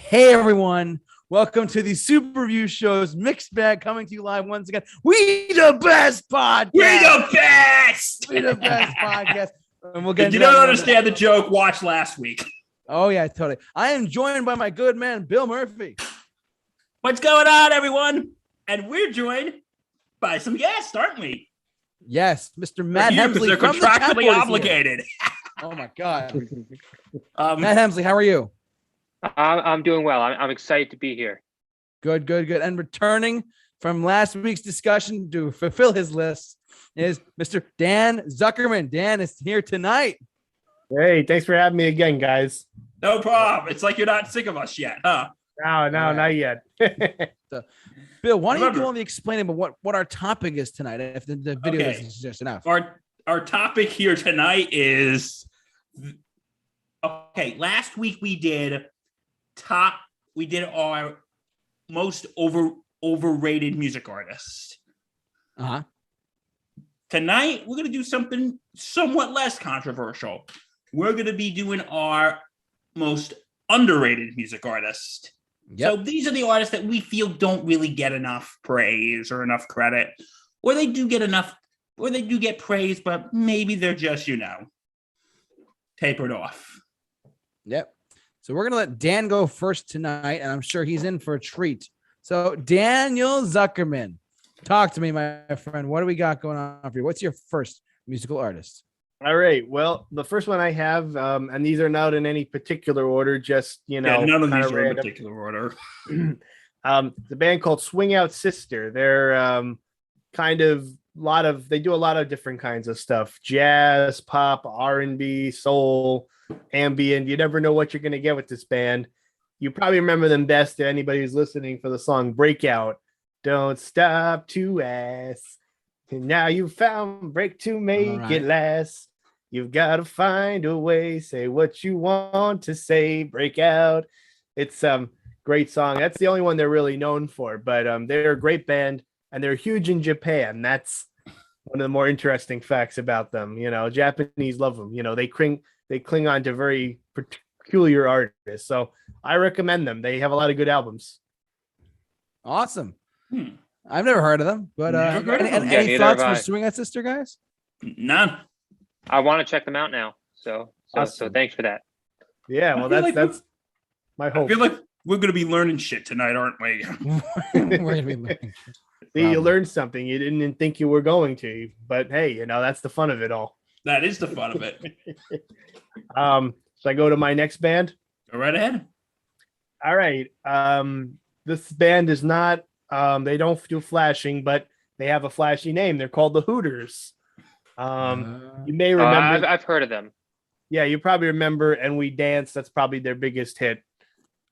Hey everyone, welcome to the Super Review Show's mixed bag coming to you live once again. We the best podcast. We the best. We the best podcast. And we'll get If you into that don't in a understand the bit. joke, watch last week. Oh yeah, totally. I am joined by my good man Bill Murphy. What's going on, everyone? And we're joined by some guests, aren't we? Yes, Mr. Matt We're here because Hemsley they're from the chat contractually board is here. obligated. Oh my god, Matt Hemsley, how are you? I'm doing well. I'm excited to be here. Good. And returning from last week's discussion to fulfill his list is Mr. Dan Zuckerman. Dan is here tonight. Hey, thanks for having me again, guys. No problem. It's like you're not sick of us yet, huh? No, not yet. Bill, why don't you Remember- do all the explaining about what our topic is tonight? If the video Okay. isn't just enough. Our topic here tonight is last week we did our most overrated music artist. Uh-huh. Tonight we're going to do something somewhat less controversial. We're going to be doing our most underrated music artist. Yep. So these are the artists that we feel don't really get enough praise or enough credit, or they do get praise, but maybe they're just, tapered off. Yep. So we're gonna let Dan go first tonight, and I'm sure he's in for a treat. So Daniel Zuckerman, talk to me, my friend. What do we got going on for you? What's your first musical artist? All right. Well, the first one I have, and these are not in any particular order, just None of kinda these are in random. particular order. The band called Swing Out Sister. They're they do a lot of different kinds of stuff: jazz, pop, R&B, soul, ambient. You never know what you're gonna get with this band. You probably remember them best to anybody who's listening for the song Breakout. Don't stop to ask. And now you found break to make it last. You've got to find a way. Say what you want to say. Break out. It's great song. That's the only one they're really known for. But they're a great band, and they're huge in Japan. That's one of the more interesting facts about them. Japanese love them. They cling on to very peculiar artists. So I recommend them. They have a lot of good albums. Awesome. I've never heard of them, but Never heard of them. any neither thoughts have for I. Swing Out Sister, guys? None. I want to check them out now. So Awesome. thanks for that. Yeah, I well, feel that's my I hope. feel like we're going to be learning shit tonight, aren't we? We're gonna be looking. See, you learned something you didn't think you were going to, but hey, that's the fun of it all. That is the fun of it. So I go to my next band. Go right ahead. All right. This band is not, they don't do flashing, but they have a flashy name. They're called the Hooters. You may remember. I've heard of them. Yeah, you probably remember And We Dance. That's probably their biggest hit.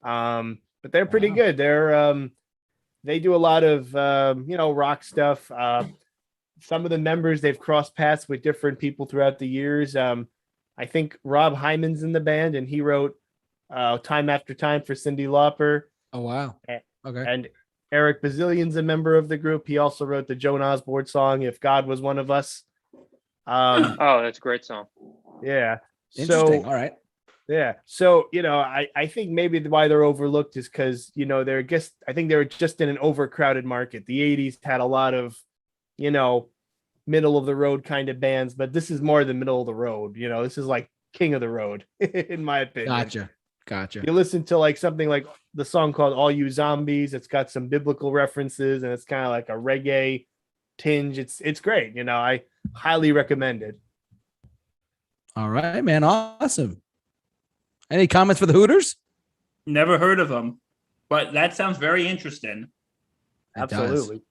But they're pretty good. They do a lot of, rock stuff. Some of the members, they've crossed paths with different people throughout the years. I think Rob Hyman's in the band, and he wrote Time After Time for Cyndi Lauper. Oh wow. Okay. And Eric Bazillion's a member of the group. He also wrote the Joan Osborne song, If God Was One of Us. Oh, that's a great song. Yeah. Interesting. So, All right. yeah. So, I think maybe why they're overlooked is because, I think they were just in an overcrowded market. The 80s had a lot of, middle of the road kind of bands, but this is more the middle of the road. This is like king of the road, in my opinion. Gotcha. You listen to like something like the song called All You Zombies. It's got some biblical references, and it's kind of like a reggae tinge. It's great. I highly recommend it. All right, man. Awesome. Any comments for the Hooters? Never heard of them, but that sounds very interesting. It does. Absolutely.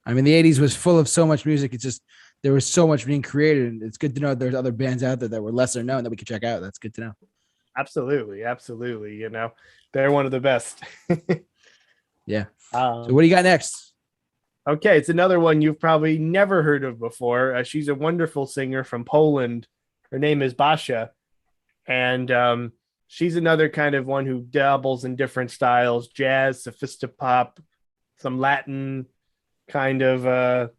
I mean, the 80s was full of so much music. It's just there was so much being created, and it's good to know there's other bands out there that were lesser known that we could check out. That's good to know. Absolutely. They're one of the best. Yeah. So what do you got next? Okay, it's another one you've probably never heard of before. She's a wonderful singer from Poland. Her name is Basia, and she's another kind of one who dabbles in different styles: jazz, sophisti-pop, some Latin kind of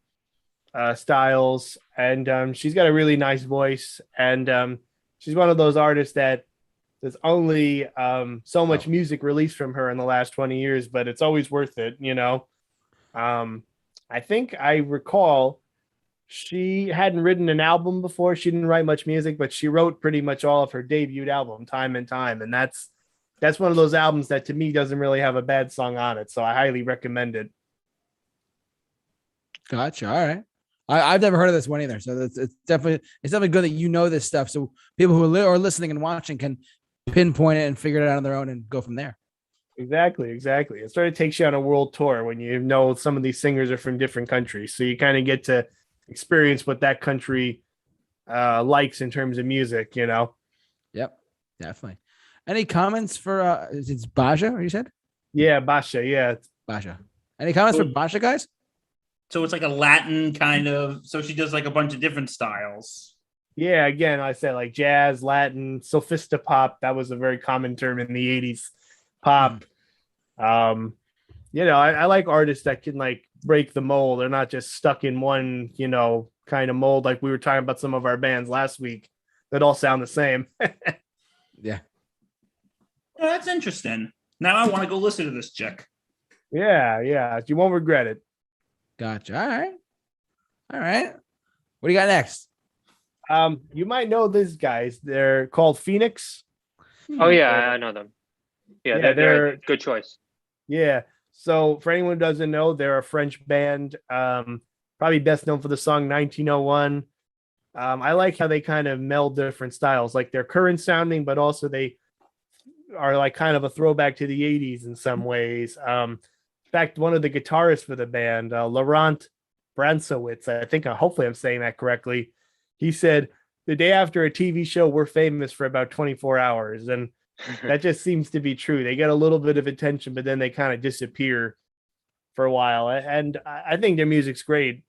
styles. And she's got a really nice voice, and she's one of those artists that there's only so much music released from her in the last 20 years, but it's always worth it, you know. I think I recall she hadn't written an album before. She didn't write much music, but she wrote pretty much all of her debut album, Time and Time. And that's one of those albums that to me doesn't really have a bad song on it. So I highly recommend it. Gotcha. All right. I've never heard of this one either. So it's definitely good that you know this stuff. So people who are listening and watching can pinpoint it and figure it out on their own and go from there. Exactly. It sort of takes you on a world tour when you know some of these singers are from different countries. So you kind of get to experience what that country likes in terms of music, you know? Yep, definitely. Any comments for it's Baja, you said? Yeah, Basha. Yeah. Baja. Any comments for Baja, guys? So it's like a Latin kind of. So she does like a bunch of different styles. Yeah, again, I said like jazz, Latin, sophistopop. That was a very common term in the 80s. Pop. You know, I like artists that can like break the mold. They're not just stuck in one, you know, kind of mold like we were talking about some of our bands last week that all sound the same. Yeah. That's interesting. Now I want to go listen to this chick. Yeah. You won't regret it. Gotcha. All right. What do you got next? You might know these guys. They're called Phoenix. Oh yeah, I know them. Yeah, they're a good choice. Yeah. So for anyone who doesn't know, they're a French band. Probably best known for the song 1901. I like how they kind of meld different styles, like they're current sounding, but also they are like kind of a throwback to the 80s in some ways. In fact, one of the guitarists for the band, Laurent Bransowitz, I think, hopefully I'm saying that correctly. He said, the day after a TV show, we're famous for about 24 hours. And that just seems to be true. They get a little bit of attention, but then they kind of disappear for a while. And I think their music's great.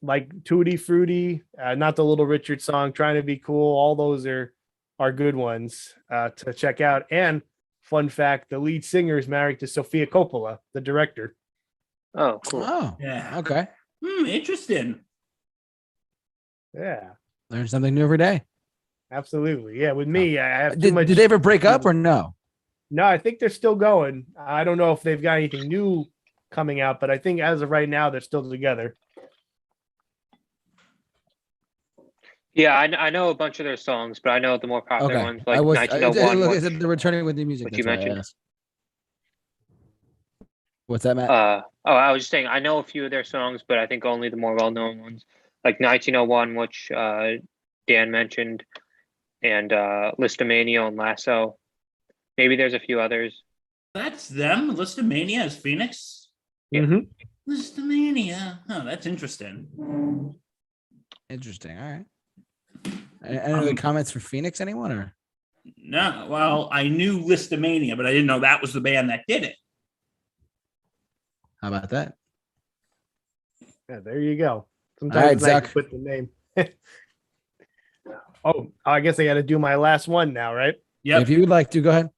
Like Tutti Frutti, not the Little Richard song, Trying to Be Cool. All those are good ones to check out. And fun fact, the lead singer is married to Sofia Coppola, the director. Oh, cool. Oh, Yeah. okay. Interesting. Yeah, Learn something new every day. absolutely. Yeah, with me, I have too Did much. they ever break up or no? No, I think they're still going. I don't know if they've got anything new coming out, but I think as of right now, they're still together. Yeah, I know a bunch of their songs, but I know the more popular Okay. ones like I 1901. look, I said they're returning with new music. which That's you why I mentioned. asked. What's that, Matt? I was just saying I know a few of their songs, but I think only the more well-known ones, like 1901, which Dan mentioned, and Listomania and Lasso. Maybe there's a few others. That's them. Listomania is Phoenix. Yeah. Mm-hmm. Listomania. Oh, that's interesting. Interesting. All right. Any other comments for Phoenix? Anyone or? No, well, I knew Listomania, but I didn't know that was the band that did it. How about that? Yeah, there you go. All right, Sometimes it's nice Zach. to put the name. Oh, I guess I got to do my last one now, right? Yep. If you would like to, go ahead.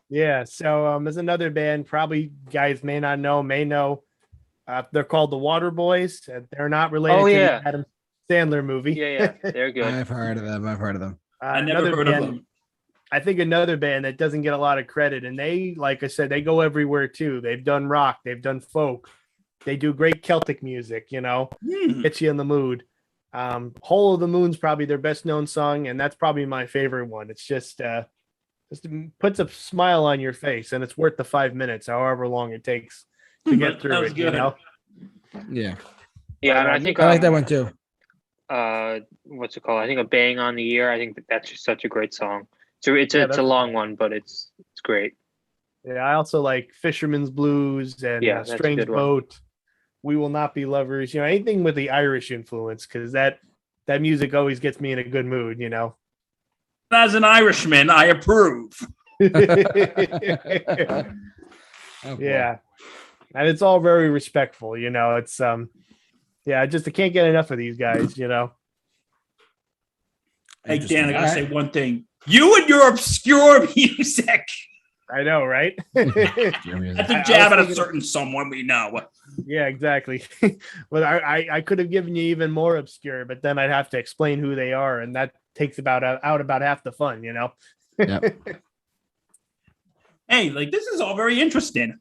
Yeah. So there's another band, probably guys may not know, may know. They're called the Water Boys. They're not related to yeah. the Adam Sandler movie. Yeah, they're good. I've heard of them. I never Another heard band, of them. I think another band that doesn't get a lot of credit, and they, like I said, they go everywhere too. They've done rock, they've done folk, they do great Celtic music, you know, gets you in the mood. Hole of the Moon's probably their best known song, and that's probably my favorite one. It's just puts a smile on your face, and it's worth the 5 minutes, however long it takes to get through was it. You good. know, Yeah. Yeah, and I think I like that one too. What's it called? I think A Bang on the Ear. I think that's just such a great song. So it's a long one, but it's great. yeah. I also like Fisherman's Blues and Yeah, that's a Strange good one. Boat. We Will Not Be Lovers. You know, anything with the Irish influence, because that music always gets me in a good mood. You know. As an Irishman, I approve. Oh, boy. Yeah, and it's all very respectful. You know, it's yeah, I can't get enough of these guys. You know. Hey, Interesting. Dan, I gotta All say right. one thing. You and your obscure music. I know, right? That's a I jab at was a thinking- certain someone we know. Yeah, exactly. But I could have given you even more obscure, but then I'd have to explain who they are, and that takes about half the fun, you know. Yep. Hey, like this is all very interesting.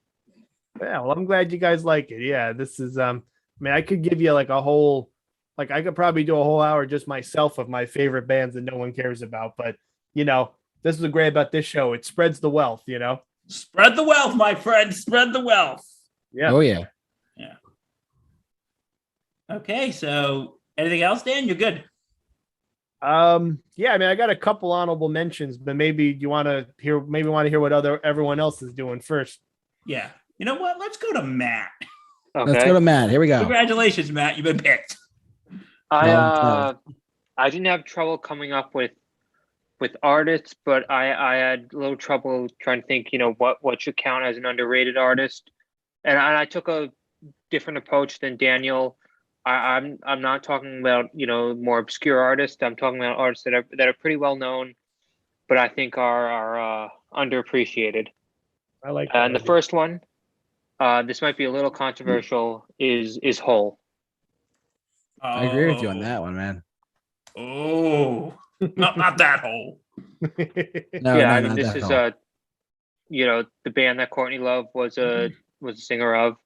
Yeah, well, I'm glad you guys like it. Yeah, this is I mean, I could give you like a whole I could probably do a whole hour just myself of my favorite bands that no one cares about, but this is the great about this show. It spreads the wealth. Spread the wealth, my friend. Spread the wealth. Yeah. Oh yeah. Yeah. Okay, so anything else, Dan? You're good. Yeah, I mean, I got a couple honorable mentions, but maybe you want to hear what everyone else is doing first. Yeah. You know what? Let's go to Matt. Okay. Let's go to Matt. Here we go. Congratulations, Matt. You've been picked. I didn't have trouble coming up with artists, but I had a little trouble trying to think, what should count as an underrated artist. And I took a different approach than Daniel. I'm not talking about, more obscure artists. I'm talking about artists that are pretty well known, but I think are underappreciated. I like that. And the first one, this might be a little controversial, is Hole. I agree with you on that one, man. Oh, not that hole. No, Yeah, no, I mean, not this that is hole. the band that Courtney Love was a singer of.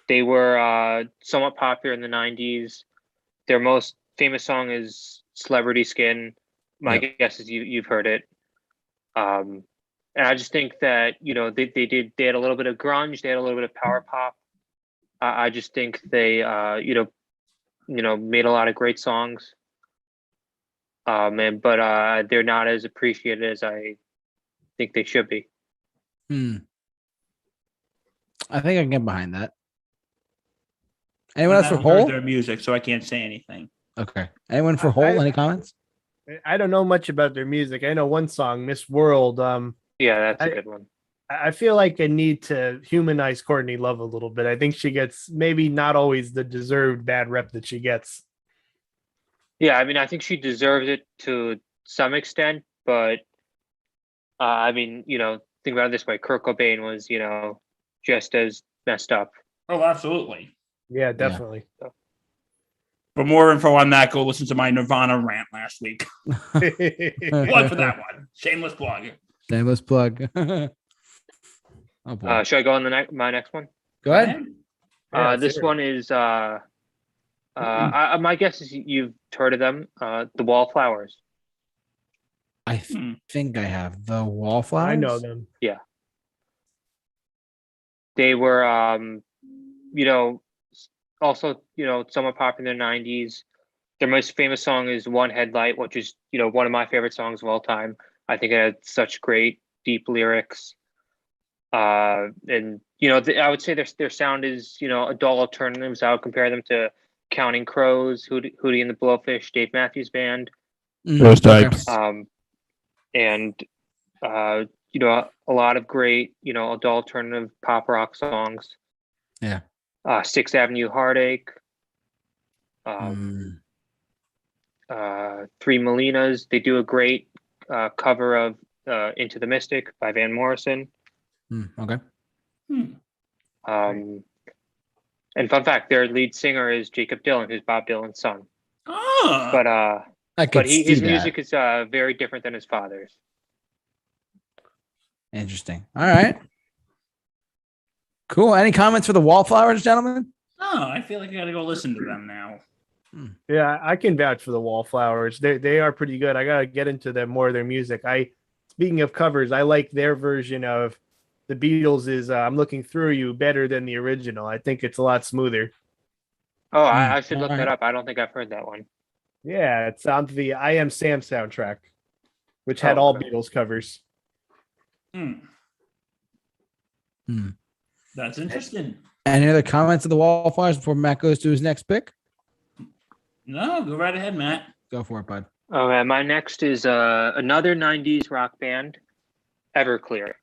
They were somewhat popular in the 90s. Their most famous song is Celebrity Skin. My guess is you've heard it. And I just think that, they had a little bit of grunge, they had a little bit of power pop. I just think they made a lot of great songs. But they're not as appreciated as I think they should be. I think I can get behind that. Anyone else I for haven't heard Hole? their music, so I can't say anything. Okay. Anyone for Hole? Any comments? I don't know much about their music. I know one song, Miss World. Yeah, that's a good one. I feel like I need to humanize Courtney Love a little bit. I think she gets maybe not always the deserved bad rep that she gets. Yeah, I mean, I think she deserves it to some extent, but think about it this way: Kurt Cobain was, just as messed up. Oh, absolutely. Yeah, definitely. For more info on that, go listen to my Nirvana rant last week. Plug for that one. Shameless plug. Shameless plug. Oh boy. Should I go on my next one? Go ahead. This one is my guess is you've heard of them, the Wallflowers. I think I have the Wallflowers. I know them. Yeah. They were also, somewhat popular in the 90s. Their most famous song is One Headlight, which is, one of my favorite songs of all time. I think it had such great, deep lyrics. I would say their sound is, adult alternatives. I would compare them to Counting Crows, Hootie and the Blowfish, Dave Matthews Band. Those types. A lot of great, adult alternative pop rock songs. Yeah. Sixth Avenue Heartache. Three Melinas. They do a great cover of Into the Mystic by Van Morrison. Okay. And fun fact, their lead singer is Jacob Dylan, who's Bob Dylan's son. Oh. But his music is very different than his father's. Interesting. All right. Cool. Any comments for the Wallflowers, gentlemen? Oh, I feel like I got to go listen to them now. Yeah, I can vouch for the Wallflowers. They are pretty good. I gotta get into them more of their music. Speaking of covers, I like their version of the Beatles is I'm Looking Through You better than the original. I think it's a lot smoother. Oh, I should look that up. I don't think I've heard that one. Yeah, it's on the I Am Sam soundtrack, which had all Beatles covers. That's interesting. Any other comments of the Wallflowers before Matt goes to his next pick? No, go right ahead, Matt. Go for it, bud. Okay, my next is another 90s rock band, Everclear.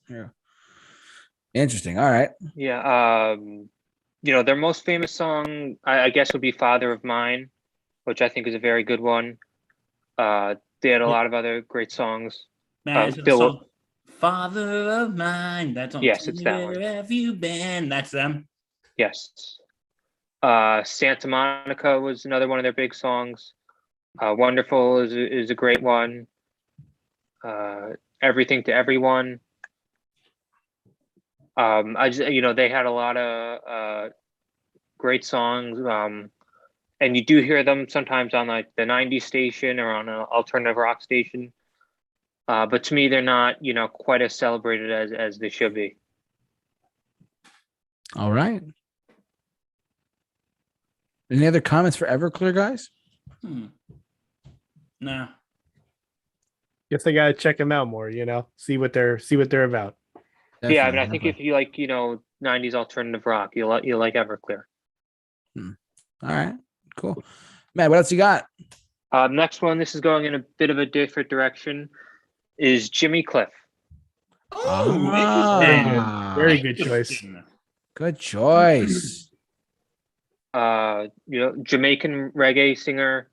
Yeah. Interesting. All right. Yeah. Their most famous song, I guess, would be Father of Mine, which I think is a very good one. They had a lot of other great songs. Matt, is it the song Father of Mine? That's on. Yes, it's that one. Where have you been? That's them. Yes. Santa Monica was another one of their big songs. Wonderful is a great one. Everything to Everyone. I just, they had a lot of great songs. And you do hear them sometimes on like the 90s station or on an alternative rock station. But to me, they're not, quite as celebrated as they should be. All right. Any other comments for Everclear, guys? No. Guess I gotta check them out more. See what they're about. Yeah, I mean, I think if you like, 90s alternative rock, you like Everclear. All right, cool. Matt, what else you got? Next one, this is going in a bit of a different direction, is Jimmy Cliff. Oh, interesting. Very good choice. Good choice. Jamaican reggae singer.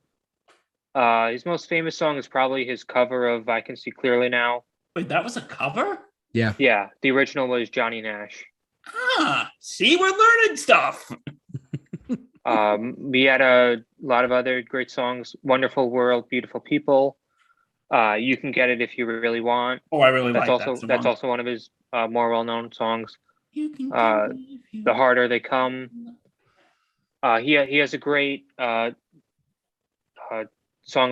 His most famous song is probably his cover of "I Can See Clearly Now." Wait, that was a cover? Yeah. Yeah, the original was Johnny Nash. See, we're learning stuff. We had a lot of other great songs: "Wonderful World," "Beautiful People." You Can Get It If You Really Want. Oh, I really That's like also that song. that's also one of his more well-known songs. You can The Harder They Come. He has a great song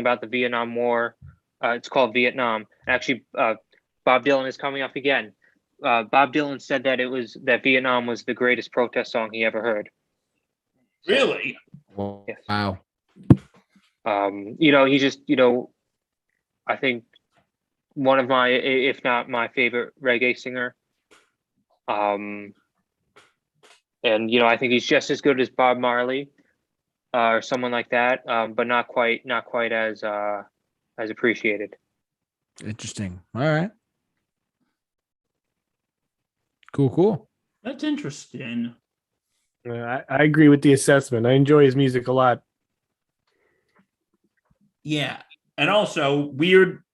about the Vietnam War. It's called Vietnam. Actually, Bob Dylan is coming up again. Bob Dylan said that Vietnam was the greatest protest song he ever heard. Really? Yes. Wow. He just, I think one of my, if not my favorite reggae singer. And I think he's just as good as Bob Marley, or someone like that, but not quite as appreciated. Interesting. All right. Cool. That's interesting. I agree with the assessment. I enjoy his music a lot. Yeah. And also, weird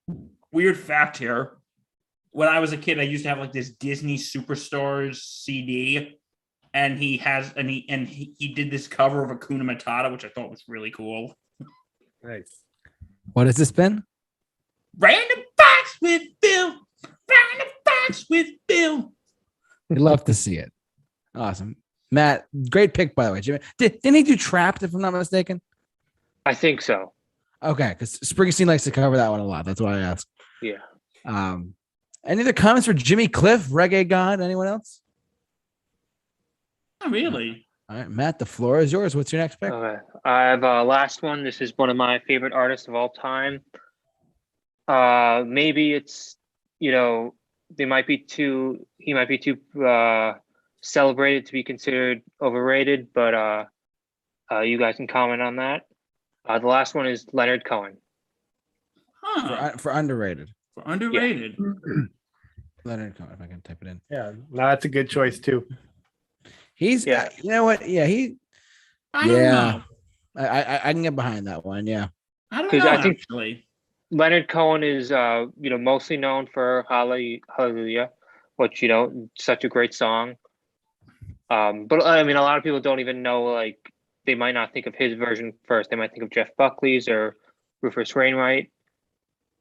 fact here. When I was a kid, I used to have like this Disney Superstars CD, and he did this cover of Hakuna Matata, which I thought was really cool. Nice. What has this been? Random facts with Bill. Random facts with Bill. We'd love to see it. Awesome. Matt, great pick, by the way. Jimmy, didn't he do Trapped, if I'm not mistaken? I think so. Okay, because Springsteen likes to cover that one a lot. That's why I asked. Yeah. Any other comments for Jimmy Cliff, reggae god? Anyone else? Not really. All right, Matt, the floor is yours. What's your next pick? Okay. I have last one. This is one of my favorite artists of all time. Maybe it's, he might be too celebrated to be considered overrated, but you guys can comment on that. The last one is Leonard Cohen. For underrated. For underrated. Leonard Cohen, if I can type it in. Yeah, no, that's a good choice too. He's, you know what? Yeah, I don't know. I can get behind that one. Yeah. I don't know, actually. Leonard Cohen is, mostly known for Hallelujah, which, such a great song. But I mean, a lot of people don't even know, like, they might not think of his version first. They might think of Jeff Buckley's or Rufus Wainwright.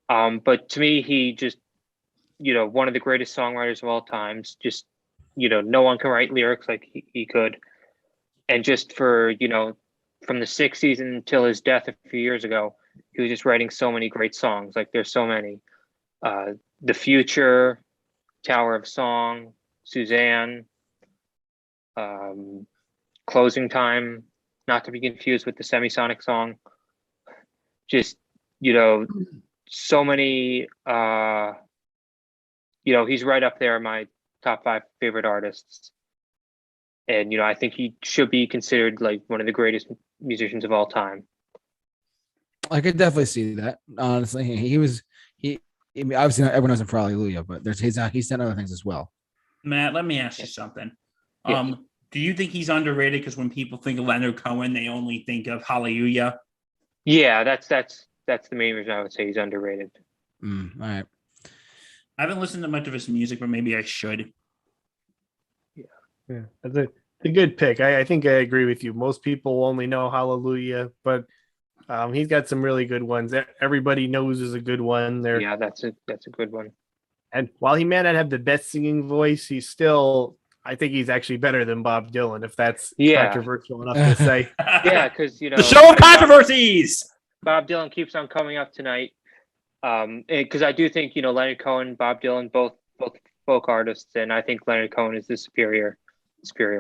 But to me, he just, one of the greatest songwriters of all times. Just, no one can write lyrics like he could. And just for, from the 60s until his death a few years ago, he was just writing so many great songs. Like, there's so many. The Future, Tower of Song, Suzanne, Closing Time, not to be confused with the Semisonic song. Just, so many, he's right up there in my top 5 favorite artists. And, I think he should be considered like one of the greatest musicians of all time. I could definitely see that. Honestly, he obviously not everyone knows him for Hallelujah, but he's done other things as well. Matt, let me ask you something. Yeah. Do you think he's underrated? Because when people think of Leonard Cohen, they only think of Hallelujah. Yeah, that's the main reason I would say he's underrated. All right. I haven't listened to much of his music, but maybe I should. Yeah, that's a good pick. I think I agree with you. Most people only know Hallelujah, but He's got some really good ones. Everybody knows is a good one. There, Yeah, that's a good one. and while he may not have the best singing voice, he's still. I think he's actually better than Bob Dylan, if that's Yeah. controversial enough to say. Yeah, because the show of controversies. Bob Dylan keeps on coming up tonight. Because I do think Leonard Cohen, Bob Dylan, both folk artists, and I think Leonard Cohen is the superior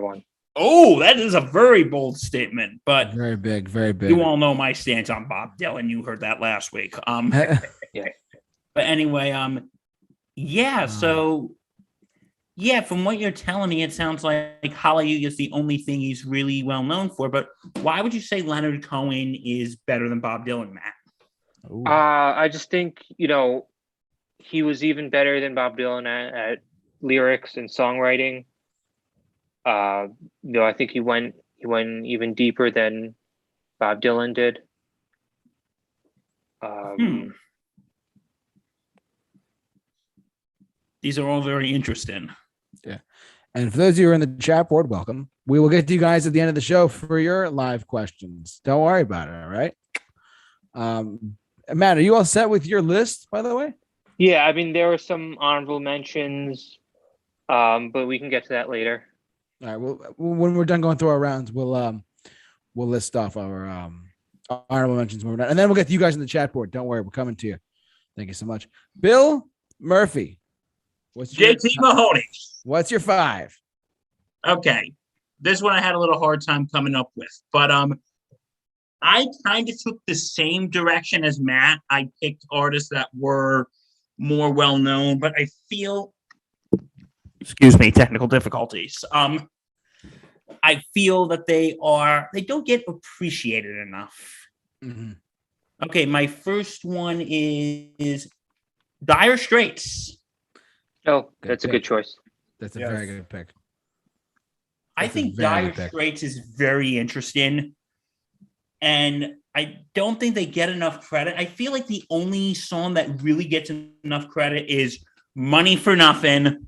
one. Oh, that is a very bold statement, but Very big, very big. you all know my stance on Bob Dylan. You heard that last week. Yeah. But anyway, yeah. So, yeah, from what you're telling me, it sounds like Hallelujah is the only thing he's really well known for. But why would you say Leonard Cohen is better than Bob Dylan, Matt? I just think he was even better than Bob Dylan at lyrics and songwriting. I think he went even deeper than Bob Dylan did. These are all very interesting. Yeah. And for those of you who are in the chat board, welcome. We will get to you guys at the end of the show for your live questions. Don't worry about it. All right. Matt, are you all set with your list, by the way? Yeah, I mean, there were some honorable mentions, but we can get to that later. All right. Well, when we're done going through our rounds, we'll list off our honorable mentions when we're done, and then we'll get to you guys in the chat board. Don't worry, we're coming to you. Thank you so much, Bill Murphy. JT Mahoney. What's your 5? Okay, this one I had a little hard time coming up with, but I kind of took the same direction as Matt. I picked artists that were more well known, but I feel, excuse me, technical difficulties. I feel that they don't get appreciated enough. Mm-hmm. Okay, my first one is Dire Straits. Oh, that's a good choice. That's a very good pick. I think Dire Straits is very interesting, and I don't think they get enough credit. I feel like the only song that really gets enough credit is Money for Nothing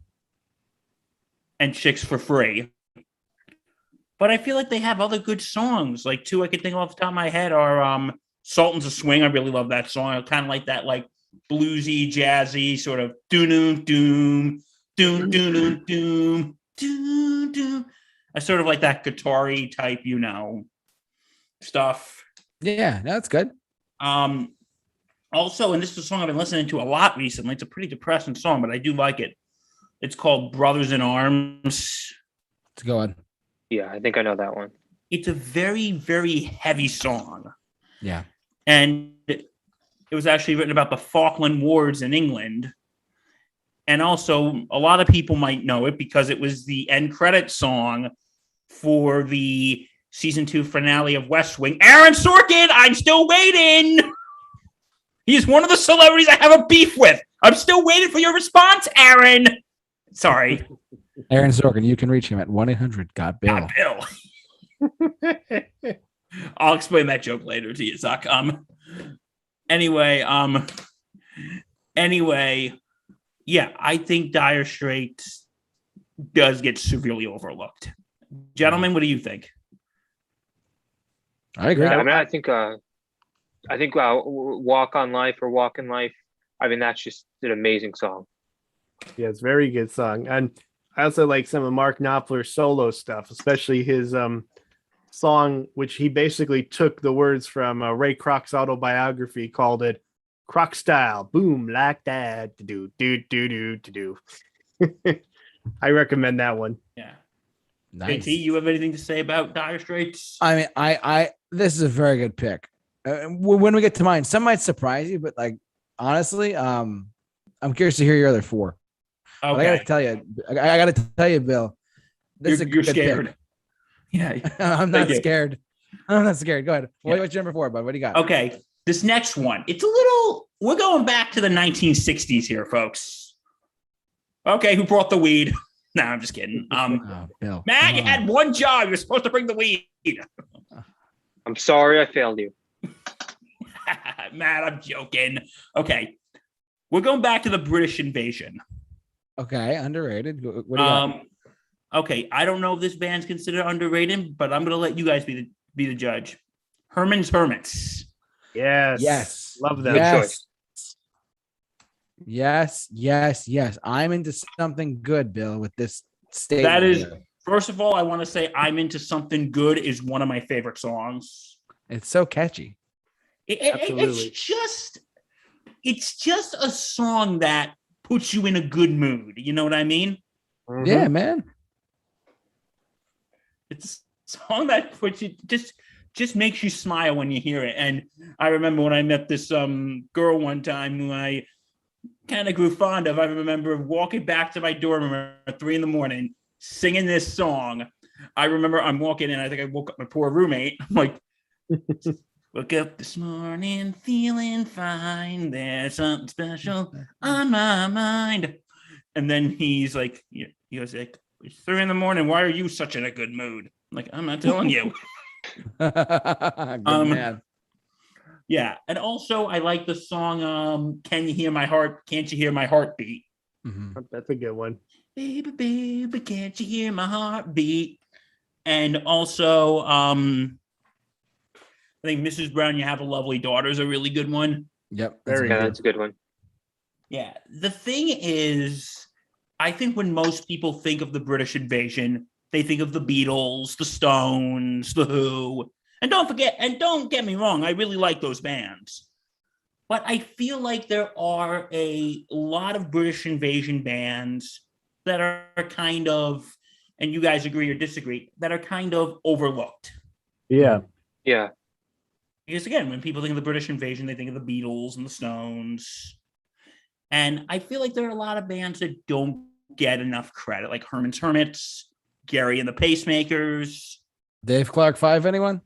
and Chicks for Free. But I feel like they have other good songs. Like, two I can think of off the top of my head are Sultans of Swing. I really love that song. I kind of like that, like, bluesy, jazzy, sort of doom, doom, doom, doom, doom, doom, doom, doom. I sort of like that guitar-y type, stuff. Yeah, that's good. Also, and this is a song I've been listening to a lot recently. It's a pretty depressing song, but I do like it. It's called Brothers in Arms. Let's go on. Yeah, I think I know that one. It's a very, very heavy song. Yeah. And it was actually written about the Falkland Wars in England. And also, a lot of people might know it because it was the end credit song for the season 2 finale of West Wing. Aaron Sorkin, I'm still waiting. He's one of the celebrities I have a beef with. I'm still waiting for your response, Aaron. Sorry. Aaron Sorkin, you can reach him at 1-800-GOT-BILL. Bill. I'll explain that joke later to you, Zuck. Anyway, yeah, I think Dire Straits does get severely overlooked. Gentlemen, what do you think? I agree. I mean, I think Walk on Life or Walk in Life. I mean, that's just an amazing song. Yeah, it's a very good song. And I also like some of Mark Knopfler's solo stuff, especially his song, which he basically took the words from Ray Kroc's autobiography, called it Croc Style, boom, like that, do. I recommend that one. Yeah. Nice. JT, you have anything to say about Dire Straits? I mean, I this is a very good pick. When we get to mine, some might surprise you, but like honestly, I'm curious to hear your other 4. Okay. But I gotta tell you, Bill, this is a You're good scared. pick. Yeah. I'm not scared. I'm not scared. Go ahead. Yeah. What's your number 4, bud? What do you got? Okay. This next one, we're going back to the 1960s here, folks. Okay, who brought the weed? No, I'm just kidding. Bill, Matt, you had one job. You're supposed to bring the weed. I'm sorry I failed you. Matt, I'm joking. Okay. We're going back to the British invasion. Okay, underrated. What do you got? Okay, I don't know if this band's considered underrated, but I'm going to let you guys be the judge. Herman's Hermits. Yes. Yes. Love them. Good Yes. choice. Yes. I'm into something good, Bill, with this statement. That is, here. first of all, I want to say "I'm Into Something Good" is one of my favorite songs. It's so catchy. Absolutely. It's just a song that puts you in a good mood. You know what I mean? Mhm. Yeah, man. It's a song that puts you just makes you smile when you hear it. And I remember when I met this girl one time who I kind of grew fond of. I remember walking back to my dorm room at 3 a.m, singing this song. I remember I'm walking in. I think I woke up my poor roommate. I'm like, woke up this morning feeling fine. There's something special on my mind. And then he was like, it's 3 a.m. Why are you such in a good mood? I'm like, I'm not telling you. Good man. Yeah. And also I like the song Can You Hear My Heart? Can't You Hear My Heartbeat? Mhm. That's a good one. Baby, can't you hear my heartbeat? And also I think Mrs. Brown, You Have a Lovely Daughter is a really good one. Yep. Very Yeah, good. that's a good one. Yeah. The thing is, I think when most people think of the British invasion, they think of the Beatles, the Stones, the Who. And don't get me wrong, I really like those bands. But I feel like there are a lot of British invasion bands that are kind of, and you guys agree or disagree, that are kind of overlooked. Yeah. Yeah. Because again, when people think of the British invasion, they think of the Beatles and the Stones. And I feel like there are a lot of bands that don't get enough credit, like Herman's Hermits, Gary and the Pacemakers. Dave Clark 5, anyone?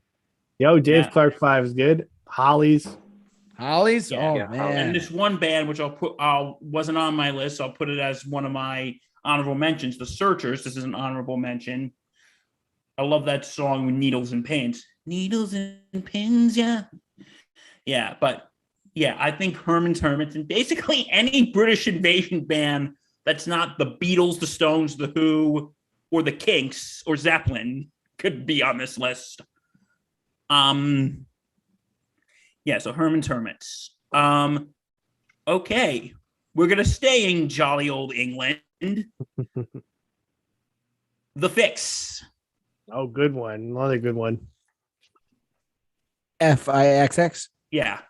Yo, Dave Yeah. Clark 5 is good. Hollies. Hollies? Yeah, Oh, yeah, man. And this one band, which wasn't on my list, so I'll put it as one of my honorable mentions. The Searchers. This is an honorable mention. I love that song with Needles and Pins. Needles and Pins, yeah. Yeah, but yeah, I think Herman's Hermits and basically any British invasion band that's not the Beatles, the Stones, the Who, or the Kinks or Zeppelin could be on this list. Yeah, so Herman's Hermits. Okay. We're gonna stay in jolly old England. The Fix. Oh, good one. Another good one. FIXX. Yeah.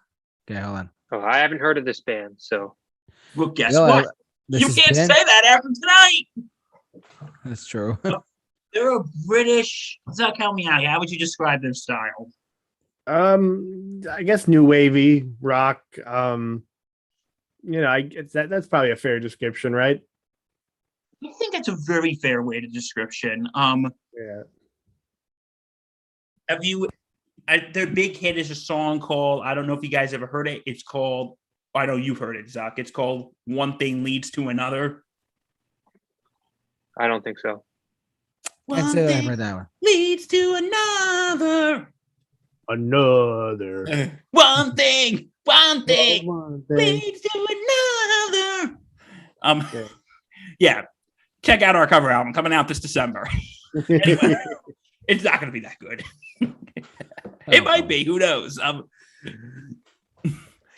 Okay, hold on. Oh, I haven't heard of this band, so Well, guess Bill, what? this You has can't been- say that after tonight. That's true. They're a British. Zach, help me out. How would you describe their style? I guess new wavy rock. That's probably a fair description, right? I think that's a very fair way to description. Yeah. Have you? Their big hit is a song called. I don't know if you guys ever heard it. It's called. I know you've heard it, Zach. It's called "One Thing Leads to Another." I don't think so. I'd say that I've heard that one. leads to another. Another. One thing One thing. leads to another. Yeah. Yeah. Check out our cover album coming out this December. Anyway, it's not going to be that good. It might be. Who knows?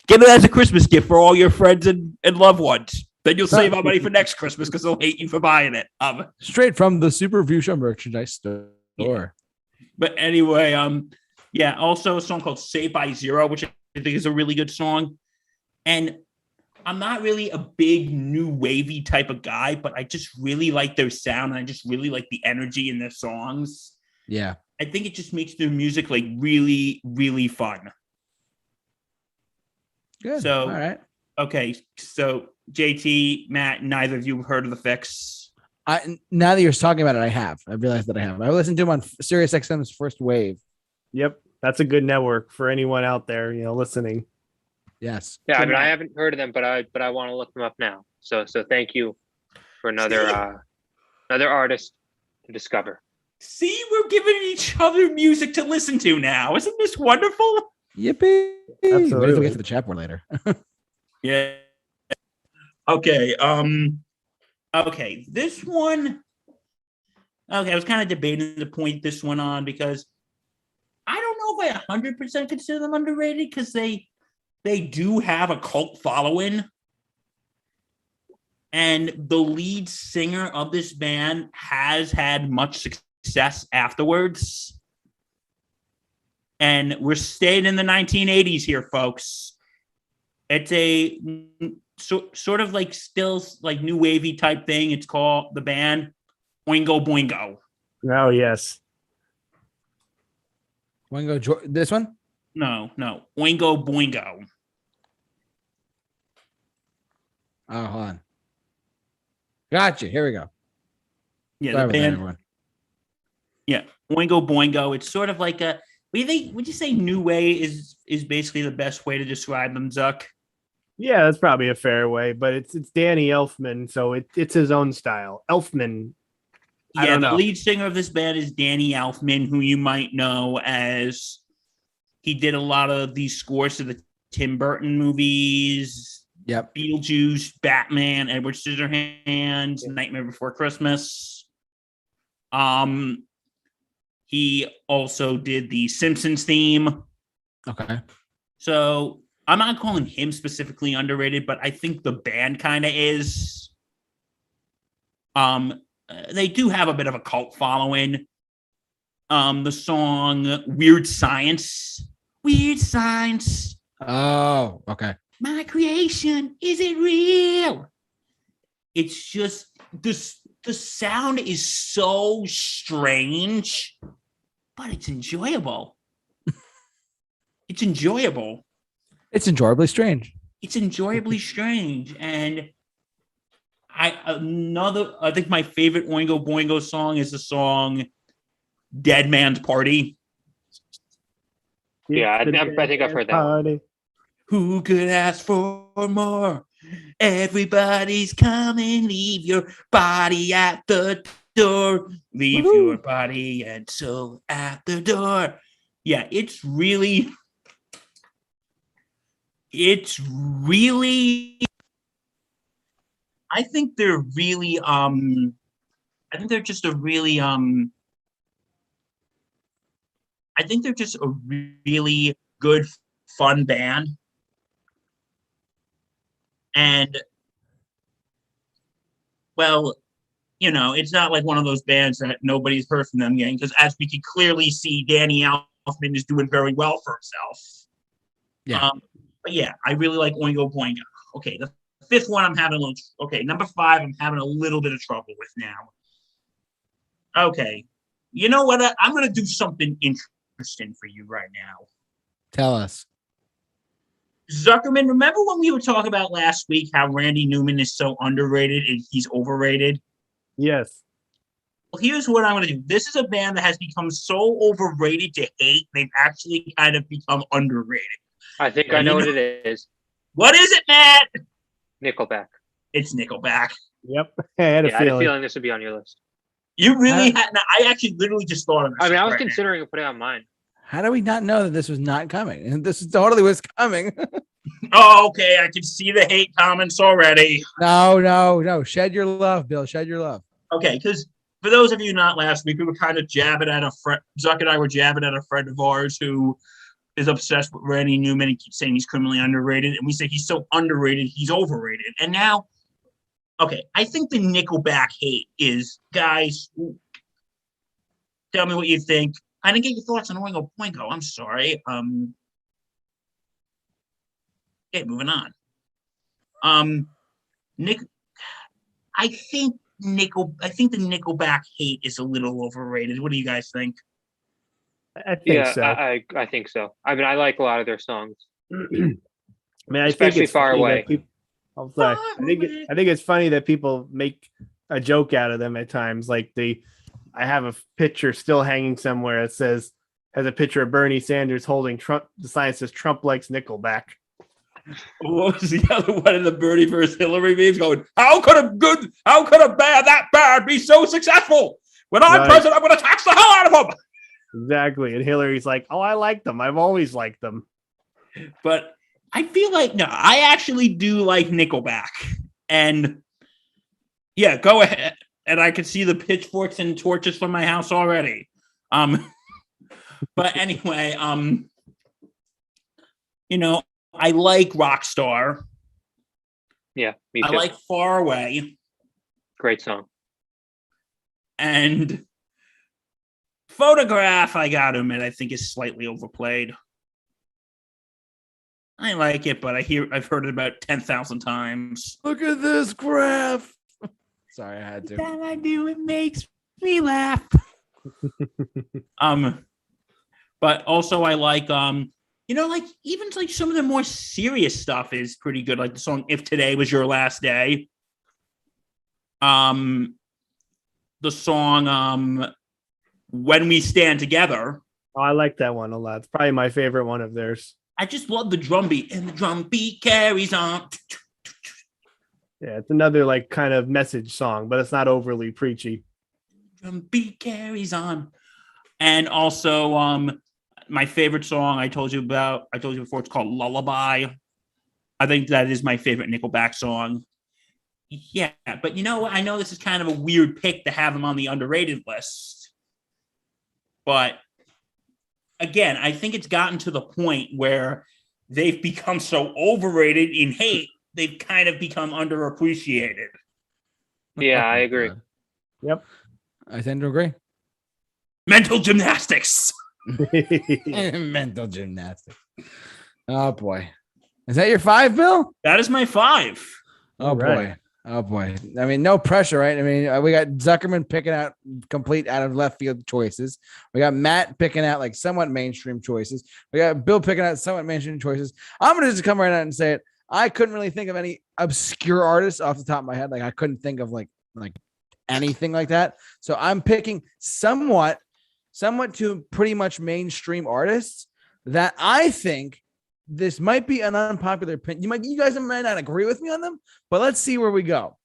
Give it as a Christmas gift for all your friends and loved ones. Then you'll save on money for next Christmas because they'll hate you for buying it. Straight from the Super Review Show merchandise store. Yeah. But anyway, yeah, also a song called Saved by Zero, which I think is a really good song. And I'm not really a big new wavy type of guy, but I just really like their sound and I just really like the energy in their songs. Yeah. I think it just makes their music like really, really fun. Good. So, all right. Okay, so JT, Matt, neither of you have heard of The Fix. Now that you're talking about it, I have. I realized that I have. I listened to him on Sirius XM's First Wave. Yep. That's a good network for anyone out there, listening. Yes. Yeah, I Good mean, I man. haven't heard of them, but I want to look them up now. So thank you for another artist to discover. See, we're giving each other music to listen to now. Isn't this wonderful? Yippee. What if we Absolutely. get to the chat board later? Yeah. Okay. Okay. This one. Okay, I was kind of debating to point this one on because I don't know if I 100% consider them underrated because they do have a cult following. And the lead singer of this band has had much success afterwards. And we're staying in the 1980s here, folks. It's a sort of like still like new wavy type thing. It's called the band Oingo Boingo. Oh, yes. This one? No. Oingo Boingo. Oh, hold on. Gotcha. Here we go. Yeah, Sorry the about that, band. everyone. Yeah, Oingo Boingo. It's sort of like a. Would you say new way is basically the best way to describe them, Zuck? Yeah, that's probably a fair way, but it's Danny Elfman, so it's his own style. Elfman. Yeah, the lead singer of this band is Danny Elfman, who you might know as he did a lot of these scores to the Tim Burton movies. Yep. Beetlejuice, Batman, Edward Scissorhands, Nightmare Before Christmas. He also did the Simpsons theme. Okay. So I'm not calling him specifically underrated, but I think the band kind of is. They do have a bit of a cult following. The song Weird Science. Weird Science. Oh, okay. My creation, is it real? It's just this. The sound is so strange, but it's enjoyable. It's enjoyable. It's enjoyably strange. It's enjoyably strange. And I think my favorite Oingo Boingo song is the song Dead Man's Party. Yeah, I think I've heard that one. Who could ask for more? Everybody's coming. Leave your body at the door. Leave your body and soul at the door. Yeah, it's really. I think they're really. I think they're just a really. I think they're just a really good, fun band. And, well, you know, it's not like one of those bands that nobody's heard from them yet, because as we can clearly see, Danny Elfman is doing very well for himself. Yeah. But yeah, I really like Oingo Boingo. Okay, the fifth one I'm having a little. Okay, number 5 I'm having a little bit of trouble with now. Okay, you know what? I'm going to do something interesting for you right now. Tell us. Zuckerman, remember when we were talking about last week how Randy Newman is so underrated and he's overrated? Yes. Well, here's what I'm going to do. This is a band that has become so overrated to hate, they've actually kind of become underrated. I think I know what it is. What is it, Matt? Nickelback. It's Nickelback. Yep. I had a feeling this would be on your list. You really had. No, I actually literally just thought of this. I mean, I was considering putting it on mine. How do we not know that this was not coming? And this is totally what's coming. Oh, okay. I can see the hate comments already. No. Shed your love, Bill. Shed your love. Okay, because for those of you not last week, we were kind of jabbing at a friend. Zuck and I were jabbing at a friend of ours who is obsessed with Randy Newman and keeps saying he's criminally underrated. And we say he's so underrated, he's overrated. And now, okay, I think the Nickelback hate is, guys, tell me what you think. I didn't get your thoughts on Oingo Boingo. I'm sorry. Okay, moving on. I think the Nickelback hate is a little overrated. What do you guys think? I think so. I think so. I mean, I like a lot of their songs. I mean, I Especially think it's Far Away. I think it's funny that people make a joke out of them at times. Like I have a picture still hanging somewhere that has a picture of Bernie Sanders holding Trump. The sign says Trump likes Nickelback. What was the other one of the Bernie versus Hillary memes going? How could a bad that bad be so successful? When I'm president, I'm going to tax the hell out of them. Exactly. And Hillary's like, oh, I like them. I've always liked them. But I feel like, no, I actually do like Nickelback. And yeah, go ahead. And I can see the pitchforks and torches from my house already. But anyway, I like Rockstar. Yeah, me I too. like Far Away. Great song. And Photograph, I gotta admit, I think is slightly overplayed. I like it, but I've heard it about 10,000 times. Look at this graph. Sorry, I had to. That I do, it makes me laugh. But also I like even like some of the more serious stuff is pretty good. Like the song "If Today Was Your Last Day." The song "When We Stand Together." Oh, I like that one a lot. It's probably my favorite one of theirs. I just love the drum beat, and the drum beat carries on. Yeah, it's another like kind of message song, but it's not overly preachy. Drum beat carries on. And also, my favorite song I told you before, it's called Lullaby. I think that is my favorite Nickelback song. Yeah, but I know this is kind of a weird pick to have him on the underrated list. But again, I think it's gotten to the point where they've become so overrated in hate, they've kind of become underappreciated. Yeah, I agree. Yep. I tend to agree. Mental Gymnastics. Mental gymnastics. Oh boy. Is that your 5, Bill? That is my 5. Oh All boy. right. Oh boy. I mean, no pressure, right? I mean, we got Zuckerman picking out complete out of left field choices. We got Matt picking out like somewhat mainstream choices. We got Bill picking out somewhat mainstream choices. I'm gonna just come right out and say it. I couldn't really think of any obscure artists off the top of my head. Like I couldn't think of like anything like that. So I'm picking somewhat to pretty much mainstream artists that I think this might be an unpopular opinion. You guys might not agree with me on them, but let's see where we go.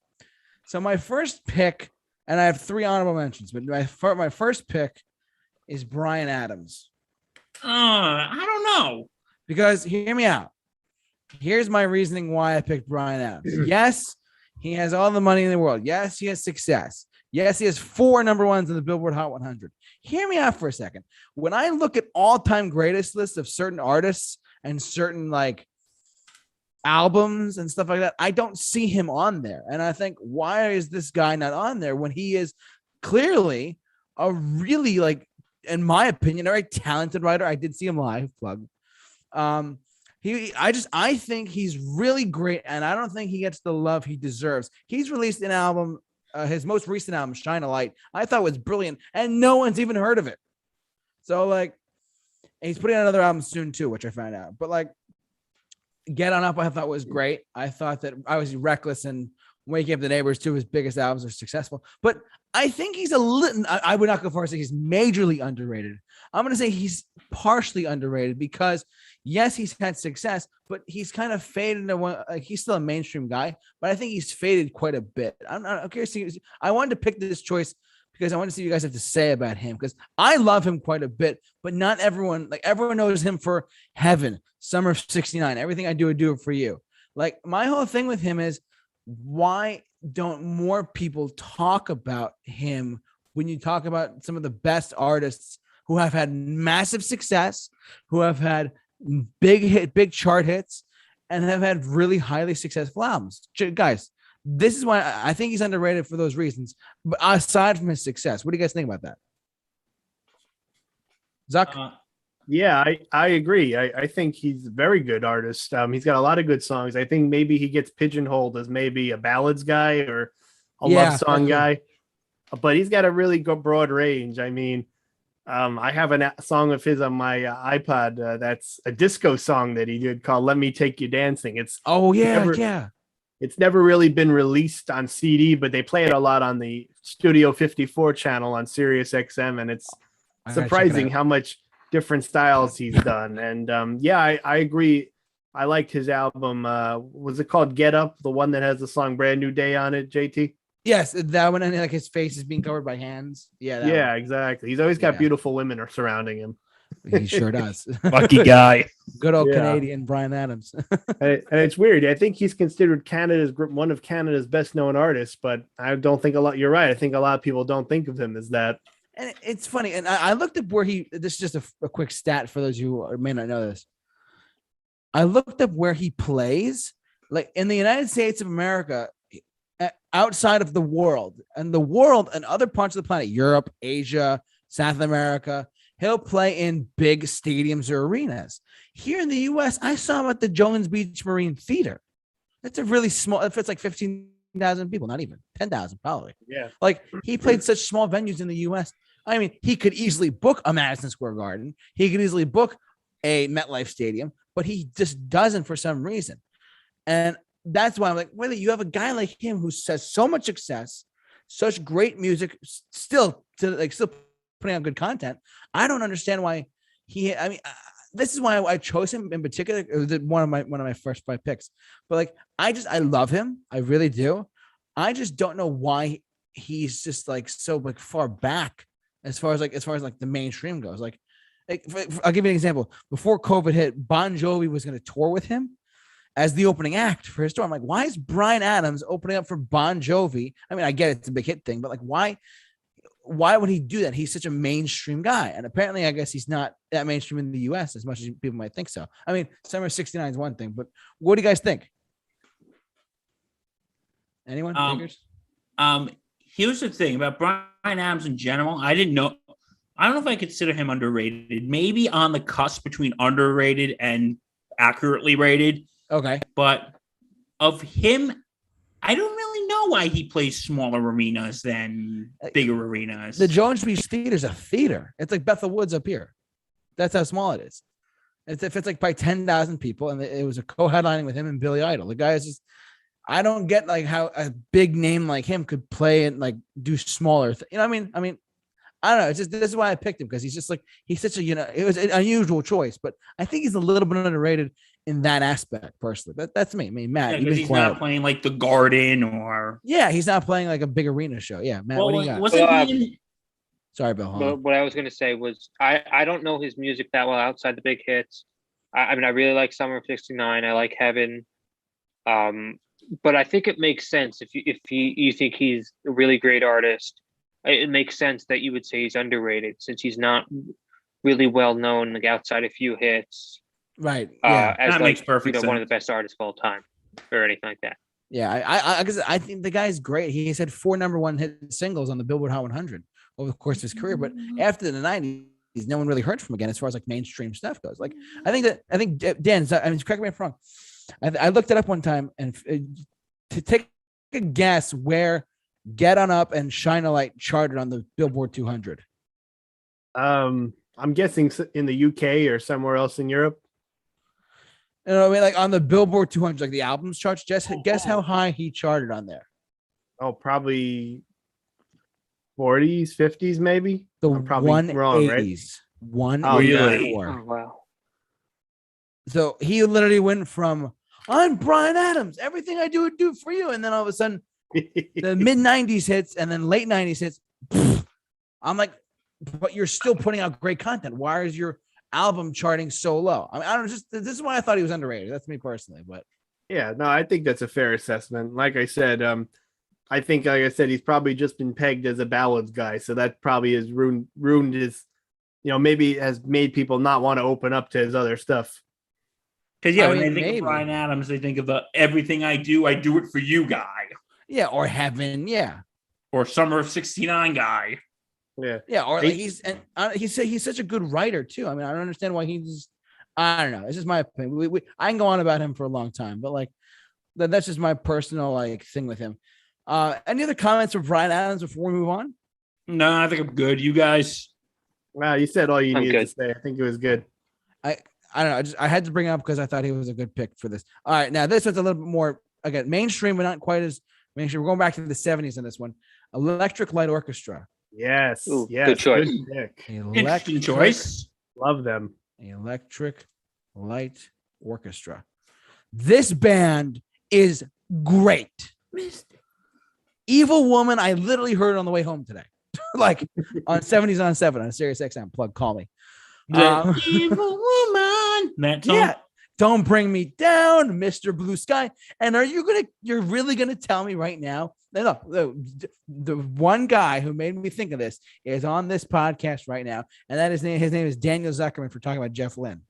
So my first pick, and I have 3 honorable mentions, but my first pick is Bryan Adams. I don't know. Because hear me out. Here's my reasoning why I picked Bryan Adams. Yes, he has all the money in the world. Yes, he has success. Yes, he has 4 number ones in the Billboard Hot 100. Hear me out for a second. When I look at all-time greatest lists of certain artists and certain like albums and stuff like that, I don't see him on there. And I think, why is this guy not on there when he is clearly a really, like, in my opinion, a very talented writer? I did see him live, plug. I think he's really great, and I don't think he gets the love he deserves. He's released an album, his most recent album, Shine a Light, I thought was brilliant, and no one's even heard of it. So like, he's putting out another album soon too, which I found out. But like, Get On Up, I thought was great. I thought that I was Reckless and Waking Up the Neighbors, 2 of his biggest albums, are successful. But I think he's a little, I would not go far as to say he's majorly underrated. I'm going to say he's partially underrated because, yes, he's had success, but he's kind of faded into one. Like, he's still a mainstream guy, but I think he's faded quite a bit. I'm curious. I wanted to pick this choice because I want to see what you guys have to say about him, because I love him quite a bit, but not everyone, like, everyone knows him for Heaven, Summer of '69, Everything I Do It For You. Like, my whole thing with him is, why don't more people talk about him when you talk about some of the best artists who have had massive success, who have had big chart hits, and have had really highly successful albums? Guys, this is why I think he's underrated for those reasons. But aside from his success, what do you guys think about that? Zuck? Yeah, I agree. I think he's a very good artist. He's got a lot of good songs. I think maybe he gets pigeonholed as maybe a ballads guy or a love song guy, but he's got a really broad range. I mean, I have a song of his on my iPod that's a disco song that he did called "Let Me Take You Dancing." It's never really been released on CD, but they play it a lot on the Studio 54 channel on Sirius XM, and it's surprising how much different styles he's done. And I agree. I liked his album. Was it called Get Up, the one that has the song Brand New Day on it, JT? Yes, that one, and like his face is being covered by hands. Yeah, exactly. He's always got beautiful women surrounding him. He sure does. Lucky guy. Good old Canadian Bryan Adams. And it's weird. I think he's considered one of Canada's best known artists, but I don't think you're right. I think a lot of people don't think of him as that. And it's funny. And I looked up where this is just a quick stat for those who may not know this. I looked up where he plays, like in the United States of America, outside of the world and other parts of the planet, Europe, Asia, South America, he'll play in big stadiums or arenas. Here in the US, I saw him at the Jones Beach Marine Theater. That's a really small, it fits like 15,000 people, not even 10,000 probably. Yeah. Like he played such small venues in the US. I mean, he could easily book a Madison Square Garden. He could easily book a MetLife Stadium, but he just doesn't for some reason. And that's why I'm like, whether you have a guy like him who has so much success, such great music, still putting out good content. I don't understand why this is why I chose him in particular. It was one of my first 5 picks. But I love him. I really do. I just don't know why he's just so far back as far as the mainstream goes. I'll give you an example. Before COVID hit, Bon Jovi was going to tour with him as the opening act for his tour. I'm like, why is Bryan Adams opening up for Bon Jovi? I mean, I get it's a big hit thing, but why would he do that? He's such a mainstream guy. And apparently, I guess he's not that mainstream in the US as much as people might think so. I mean, Summer of '69 is one thing, but what do you guys think? Anyone? Here's the thing about Bryan Adams in general. I don't know if I consider him underrated. Maybe on the cusp between underrated and accurately rated. Okay. But of him, I don't really know why he plays smaller arenas than bigger arenas. The Jones Beach Theater is a theater. It's like Bethel Woods up here. That's how small it is. It fits by 10,000 people, and it was a co-headlining with him and Billy Idol. The guy is just, I don't get how a big name like him could play and do smaller. I mean, I don't know. It's just, this is why I picked him, because he's just he's such a, it was an unusual choice, but I think he's a little bit underrated in that aspect personally. That's me. I mean, Matt, because he's not playing the Garden or. Yeah, he's not playing a big arena show. Yeah, Matt, what do you got? Sorry, Bill. What I was going to say was I don't know his music that well outside the big hits. I mean, I really like Summer of '69. I like Heaven. But I think it makes sense if you think he's a really great artist. It makes sense that you would say he's underrated since he's not really well known outside a few hits. Right. Yeah. As that makes perfect sense. One of the best artists of all time or anything like that. Yeah. I think the guy's great. He's had 4 #1 hit singles on the Billboard Hot 100 over the course of his career. But after the 90s, no one really heard from him again as far as mainstream stuff goes. I think Dan, I mean, correct me if I'm wrong. I looked it up one time, and to take a guess where Get On Up and Shine a Light charted on the Billboard 200. I'm guessing in the UK or somewhere else in Europe. You know what I mean? On the Billboard 200, the albums charts. Guess how high he charted on there. Oh, probably 40s, 50s, maybe. I'm probably 180s. Wrong, right? 184. Oh, wow. So he literally went from, I'm Bryan Adams, everything I do would do for you, and then all of a sudden the mid 90s hits and then late 90s hits. I'm like, but you're still putting out great content. Why is your album charting so low? I mean, I don't know, this is why I thought he was underrated. That's me personally, but yeah, no, I think that's a fair assessment. Like I said, I think, like I said, he's probably just been pegged as a ballads guy, so that probably has ruined his, maybe has made people not want to open up to his other stuff. Because when they think of Bryan Adams, they think of the everything I do it for you guy. Yeah, or Heaven, yeah, or Summer of '69 guy. Yeah, or he's such a good writer too. I mean, I don't understand why I don't know. It's just my opinion. I can go on about him for a long time, but that's just my personal thing with him. Any other comments from Bryan Adams before we move on? No, I think I'm good. You guys? Wow, you said all you needed to say. I think it was good. I don't know. I had to bring it up because I thought he was a good pick for this. All right, now this one's a little bit more again mainstream, but not quite as mainstream. We're going back to the '70s on this one. Electric Light Orchestra. Yes. Ooh, yes. good choice. Interesting choice. Love them. Electric Light Orchestra. This band is great. Evil Woman. I literally heard it on the way home today, on 70s on 7 on Sirius XM. Call me. The Evil Woman. That song? Yeah, Don't Bring Me Down, Mr. Blue Sky. And you're really gonna tell me right now? No, the one guy who made me think of this is on this podcast right now, and his name is Daniel Zuckerman, for talking about Jeff Lynne.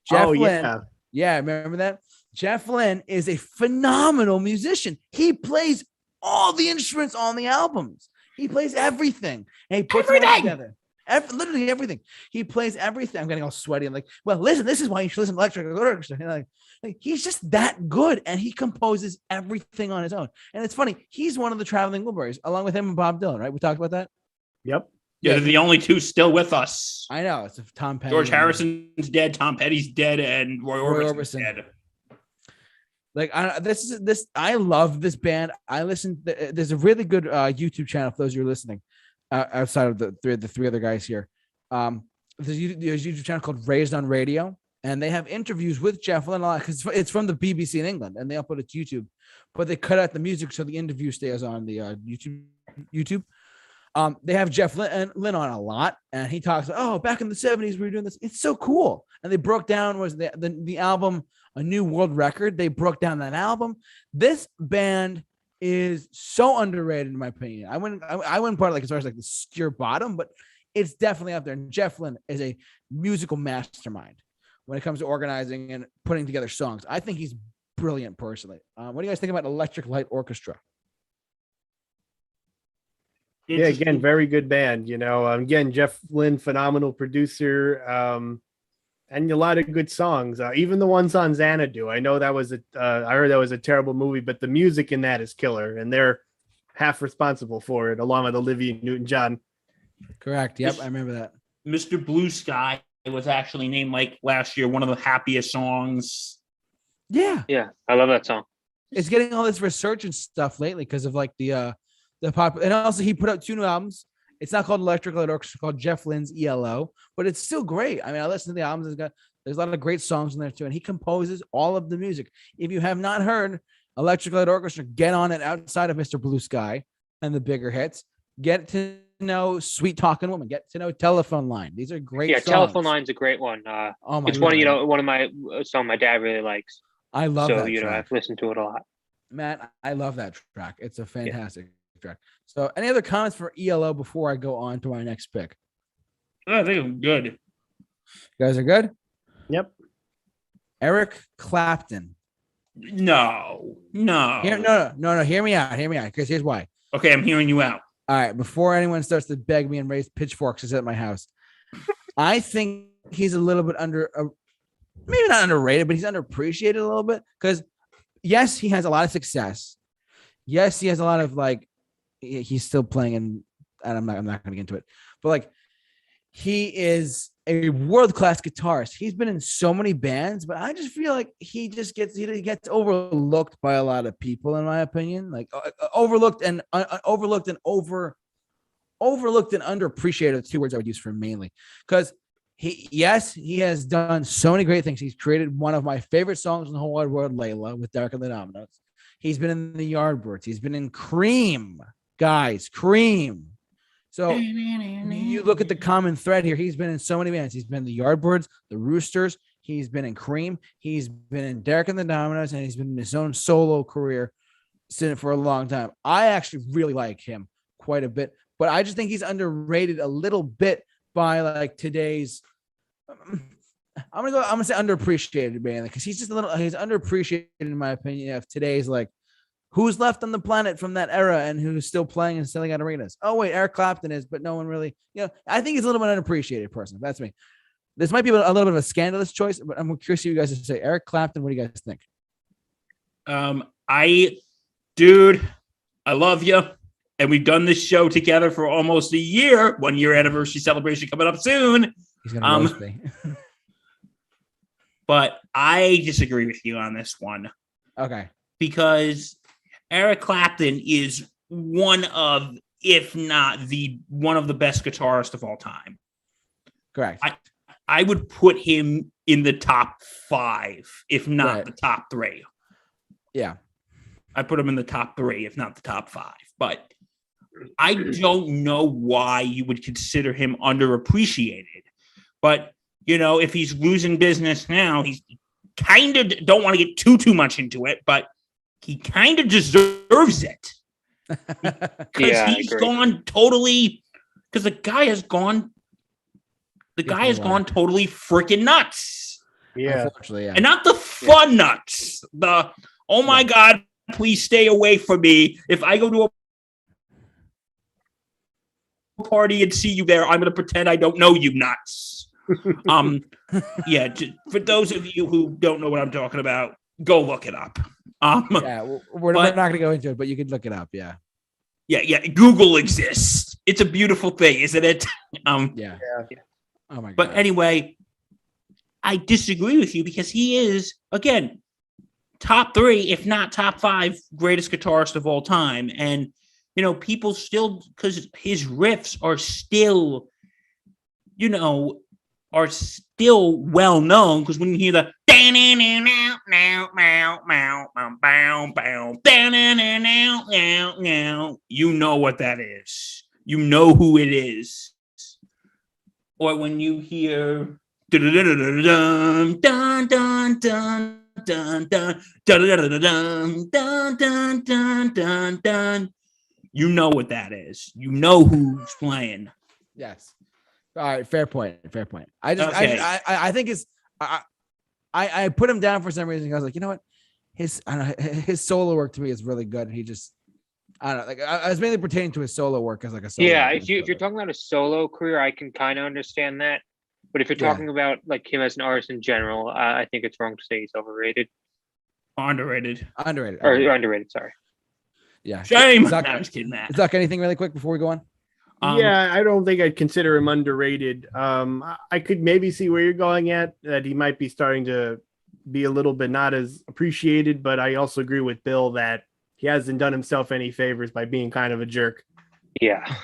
Jeff Lynne, yeah, remember that? Jeff Lynne is a phenomenal musician. He plays all the instruments on the albums. He plays everything, and he puts it all together. Literally everything. He plays everything. I'm getting all sweaty. I'm like, well, listen, this is why you should listen to electric orchestra. Like, he's just that good, and he composes everything on his own. And it's funny, he's one of the traveling Wilburys, along with him and Bob Dylan, right? We talked about that. Yep. Yeah, they're the only two still with us. I know. It's Tom Petty. George Harrison's dead, Tom Petty's dead, and Roy Orbison's dead. Like, I love this band. There's a really good YouTube channel for those who are listening, outside of the three other guys here. There's a YouTube channel called Raised on Radio, and they have interviews with Jeff Lynne a lot, because it's from the BBC in England, and they upload it to YouTube, but they cut out the music so the interview stays on the YouTube. They have Jeff Lynne on a lot, and he talks about, oh, back in the 70s we were doing this. It's so cool. And they broke down the album A New World Record. They broke down that album. This band is so underrated, in my opinion. I wouldn't part like as far as like the steer bottom, but it's definitely up there. And Jeff Lynne is a musical mastermind when it comes to organizing and putting together songs. I think he's brilliant personally. What do you guys think about Electric Light Orchestra? Yeah, again, very good band. Again, Jeff Lynne, phenomenal producer, and a lot of good songs. Even the ones on Xanadu. I know that was I heard that was a terrible movie, but the music in that is killer, and they're half responsible for it, along with Olivia Newton-John. Correct. Yep, I remember that. Mr. Blue Sky was actually named, like, last year, one of the happiest songs. Yeah, I love that song. It's getting all this resurgence stuff lately because of like the pop, and also he put out 2 new albums. It's not called Electric Light Orchestra, it's called Jeff Lynne's ELO, but it's still great. I mean, I listen to the albums. There's a lot of great songs in there too, and he composes all of the music. If you have not heard Electric Light Orchestra, get on it outside of Mr. Blue Sky and the bigger hits. Get to know Sweet Talking Woman. Get to know Telephone Line. These are great songs. Telephone Line's a great one. Oh my it's God. one of my song my dad really likes. I love that track. I've listened to it a lot. Matt, I love that track. It's a fantastic track. So, any other comments for ELO before I go on to our next pick? I think I'm good. You guys are good? Yep. Eric Clapton. No. No. Hear me out. Because here's why. Okay, I'm hearing you out. All right. Before anyone starts to beg me and raise pitchforks at my house, I think he's a little bit maybe not underrated, but he's underappreciated a little bit. Because yes, he has a lot of success. Yes, he has a lot of he's still playing, and I'm not going to get into it, but like, he is a world-class guitarist. He's been in so many bands, but I just feel like he gets overlooked by a lot of people, in my opinion. Like overlooked and underappreciated are 2 words I would use for him mainly, because he has done so many great things. He's created one of my favorite songs in the whole wide world, Layla, with Darker Than Dominoes. He's been in the Yardbirds. He's been in Cream, guys. Cream. So you look at the common thread here. He's been in so many bands. He's been in the Yardbirds, the Roosters. He's been in Cream. He's been in Darker Than Dominoes, and he's been in his own solo career for a long time. I actually really like him quite a bit, but I just think he's underrated a little bit by like today's. I'm gonna say underappreciated, man, because he's underappreciated in my opinion of today's, like, who's left on the planet from that era and who's still playing and selling out arenas. Oh wait, Eric Clapton is, but no one really, I think he's a little bit underappreciated person. That's me. This might be a little bit of a scandalous choice, but I'm curious you guys to say Eric Clapton. What do you guys think? I love you. And we've done this show together for almost a year, 1 year anniversary celebration coming up soon. He's gonna roast me. But I disagree with you on this one. Okay. Because Eric Clapton is one of, if not one of the best guitarists of all time. Correct. I would put him in the top 5, if not the top 3. Yeah. I put him in the top 3, if not the top 5. But I don't know why you would consider him underappreciated. But, if he's losing business now, he kind of don't want to get too much into it, but he kind of deserves it. Because Yeah, I he's agree. gone totally, because the guy has gone totally freaking nuts. Yeah. Unfortunately, yeah. And not the fun nuts. The, oh my God, please stay away from me. If I go to a party and see you there, I'm going to pretend I don't know you nuts. Yeah, for those of you who don't know what I'm talking about, go look it up. Yeah, we're not going to go into it, but you can look it up. Yeah. Yeah. Google exists. It's a beautiful thing, isn't it? Yeah. Oh my God. But anyway, I disagree with you because he is, again, top 3, if not top 5 greatest guitarist of all time. And, you know, people still, because his riffs are still, you know, are still well known, because when you hear the you know what that is. You know who it is. Or when you hear you know what that is. You know who's playing. Yes. All right. Fair point. Okay. I think I put him down for some reason. I was like, you know what? His solo work to me is really good. And he just, I don't know. Like I was mainly pertaining to his solo work as like a solo. Yeah, artist, if you're talking about a solo career, I can kind of understand that. But if you're talking about like him as an artist in general, I think it's wrong to say he's overrated. Underrated. Or underrated, sorry. Yeah. Shame. Zuck, No, I'm just kidding that. Zuck, anything really quick before we go on? Yeah, I don't think I'd consider him underrated. I could maybe see where you're going at, that he might be starting to be a little bit not as appreciated, but I also agree with Bill that he hasn't done himself any favors by being kind of a jerk. Yeah.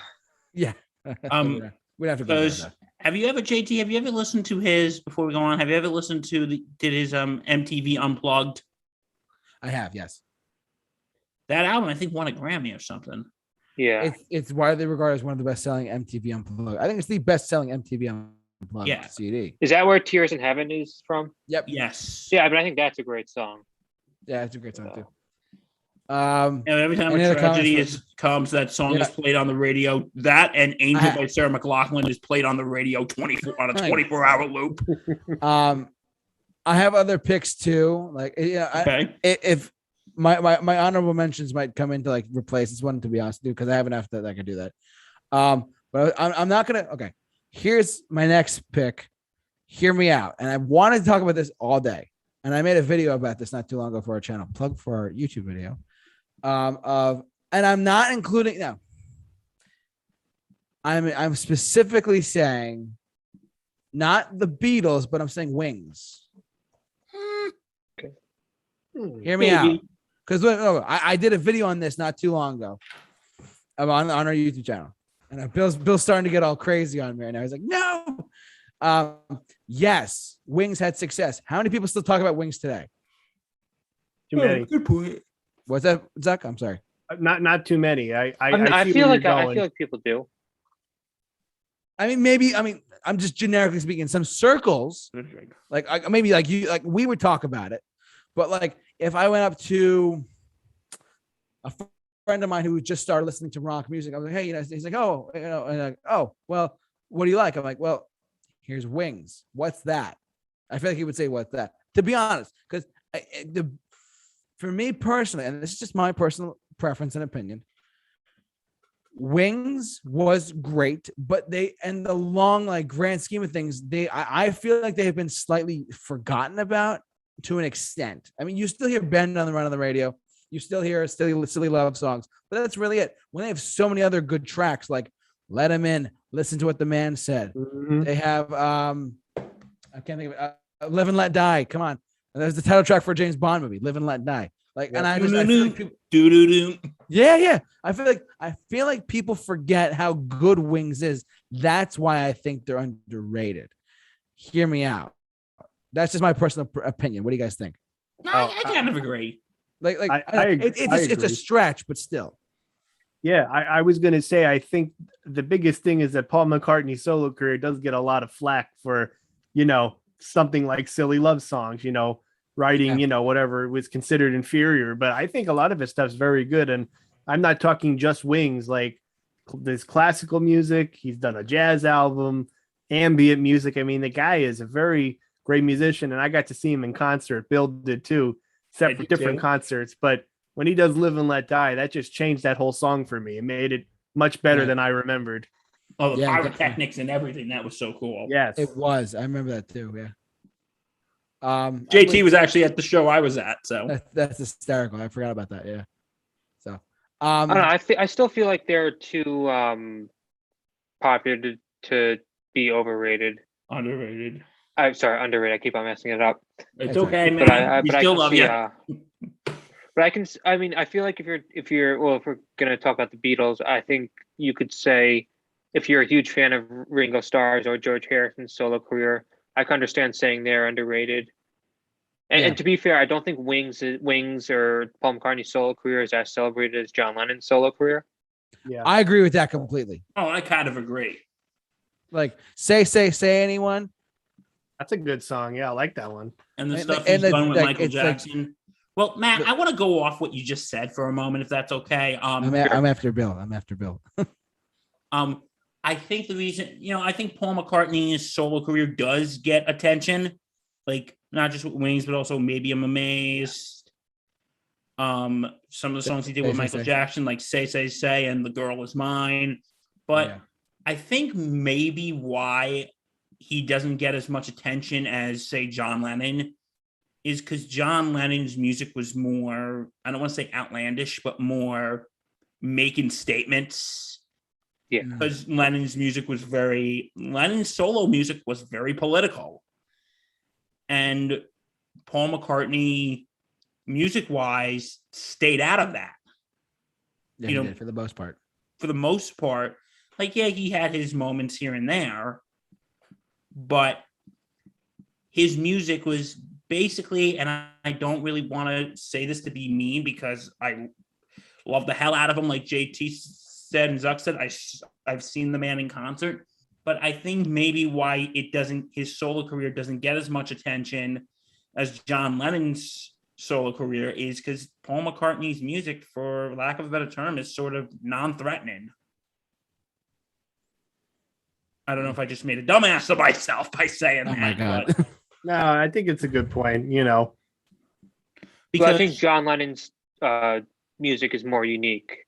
Yeah. We'd have to go with that. Have you ever, JT, have you ever listened to his, before we go on, have you ever listened to his MTV Unplugged? I have, yes. That album, I think, won a Grammy or something. Yeah. It's widely regarded as one of the best-selling MTV Unplugged. I think it's the best-selling MTV Unplugged CD. Is that where Tears in Heaven is from? Yep. Yes. Yeah, but I think that's a great song. Yeah, it's a great song too. And every time any a other tragedy comments comes, that song is played on the radio. That and Angel by Sarah McLachlan is played on the radio 24 on a 24-hour loop. I have other picks too. Like, if my honorable mentions might come into like replace this one, to be honest, because I have enough that I can do that. But I'm not gonna. Okay, here's my next pick. Hear me out. And I wanted to talk about this all day, and I made a video about this not too long ago for our channel. Plug for our YouTube video. And I'm not including now. I'm specifically saying not the Beatles, but I'm saying Wings. Okay. Hear me out. Because I did a video on this not too long ago on our YouTube channel. And Bill's starting to get all crazy on me right now. He's like, no. Yes, Wings had success. How many people still talk about Wings today? Too many. Good point. What's that, Zuck? I'm sorry. Not too many. I see feel where like you're I going. feel like people do. I'm just generically speaking. In some circles, like maybe like you, like we would talk about it, but like if I went up to a friend of mine who just started listening to rock music, I was like, hey, he's like, oh, and like, oh, well, what do you like? I'm like, well, here's Wings. What's that? I feel like he would say, what's that? To be honest, because for me personally, and this is just my personal preference and opinion, Wings was great, but in the long, like grand scheme of things, I feel like they have been slightly forgotten about to an extent. I mean, you still hear Bend on the Run on the radio, you still hear silly love songs, but that's really it. When they have so many other good tracks like Let Him In, Listen to What the Man Said. Mm-hmm. They have I can't think of it, Live and Let Die. Come on, and there's the title track for a James Bond movie, Live and Let Die. Like, and I feel like people, yeah. I feel like people forget how good Wings is. That's why I think they're underrated. Hear me out. That's just my personal opinion. What do you guys think? No, I kind of agree. It's a stretch, but still. Yeah, I was gonna say, I think the biggest thing is that Paul McCartney's solo career does get a lot of flack for, something like silly love songs. writing, whatever was considered inferior. But I think a lot of his stuff's very good. And I'm not talking just Wings, like this classical music. He's done a jazz album, ambient music. I mean, the guy is a very great musician, and I got to see him in concert. Bill did too, except for different concerts. But when he does Live and Let Die, that just changed that whole song for me. It made it much better than I remembered. Oh, the pyrotechnics and everything. That was so cool. Yes. It was. I remember that too. Yeah. JT was actually at the show I was at. So that's hysterical. I forgot about that. Yeah. So, I don't know. I still feel like they're too popular to be overrated. Underrated. I'm sorry, underrated. I keep on messing it up. It's okay, man. We still love you. But I feel like if we're gonna talk about the Beatles, I think you could say if you're a huge fan of Ringo Starr's or George Harrison's solo career, I can understand saying they're underrated. And to be fair, I don't think Wings or Paul McCartney's solo career is as celebrated as John Lennon's solo career. Yeah, I agree with that completely. Oh, I kind of agree. Like say anyone. That's a good song. Yeah, I like that one. And the stuff he's done with Michael Jackson. Well, Matt, I want to go off what you just said for a moment, if that's okay. I'm after Bill. I think the reason, I think Paul McCartney's solo career does get attention, like not just with Wings, but also Maybe I'm Amazed. Some of the songs he did with Michael Jackson, like Say, and The Girl Is Mine. But I think maybe why he doesn't get as much attention as, say, John Lennon is because John Lennon's music was more, I don't want to say outlandish, but more making statements. Yeah. Because Lennon's solo music was very political. And Paul McCartney, music-wise, stayed out of that. Yeah, he did, for the most part. For the most part. Like, yeah, he had his moments here and there. But his music was basically, and I don't really want to say this to be mean because I love the hell out of him, like JT said and Zuck said. I've seen the man in concert, but I think maybe why his solo career doesn't get as much attention as John Lennon's solo career is because Paul McCartney's music, for lack of a better term, is sort of non-threatening. I don't know if I just made a dumbass of myself by saying that. Oh my God. No, I think it's a good point, Because I think John Lennon's music is more unique.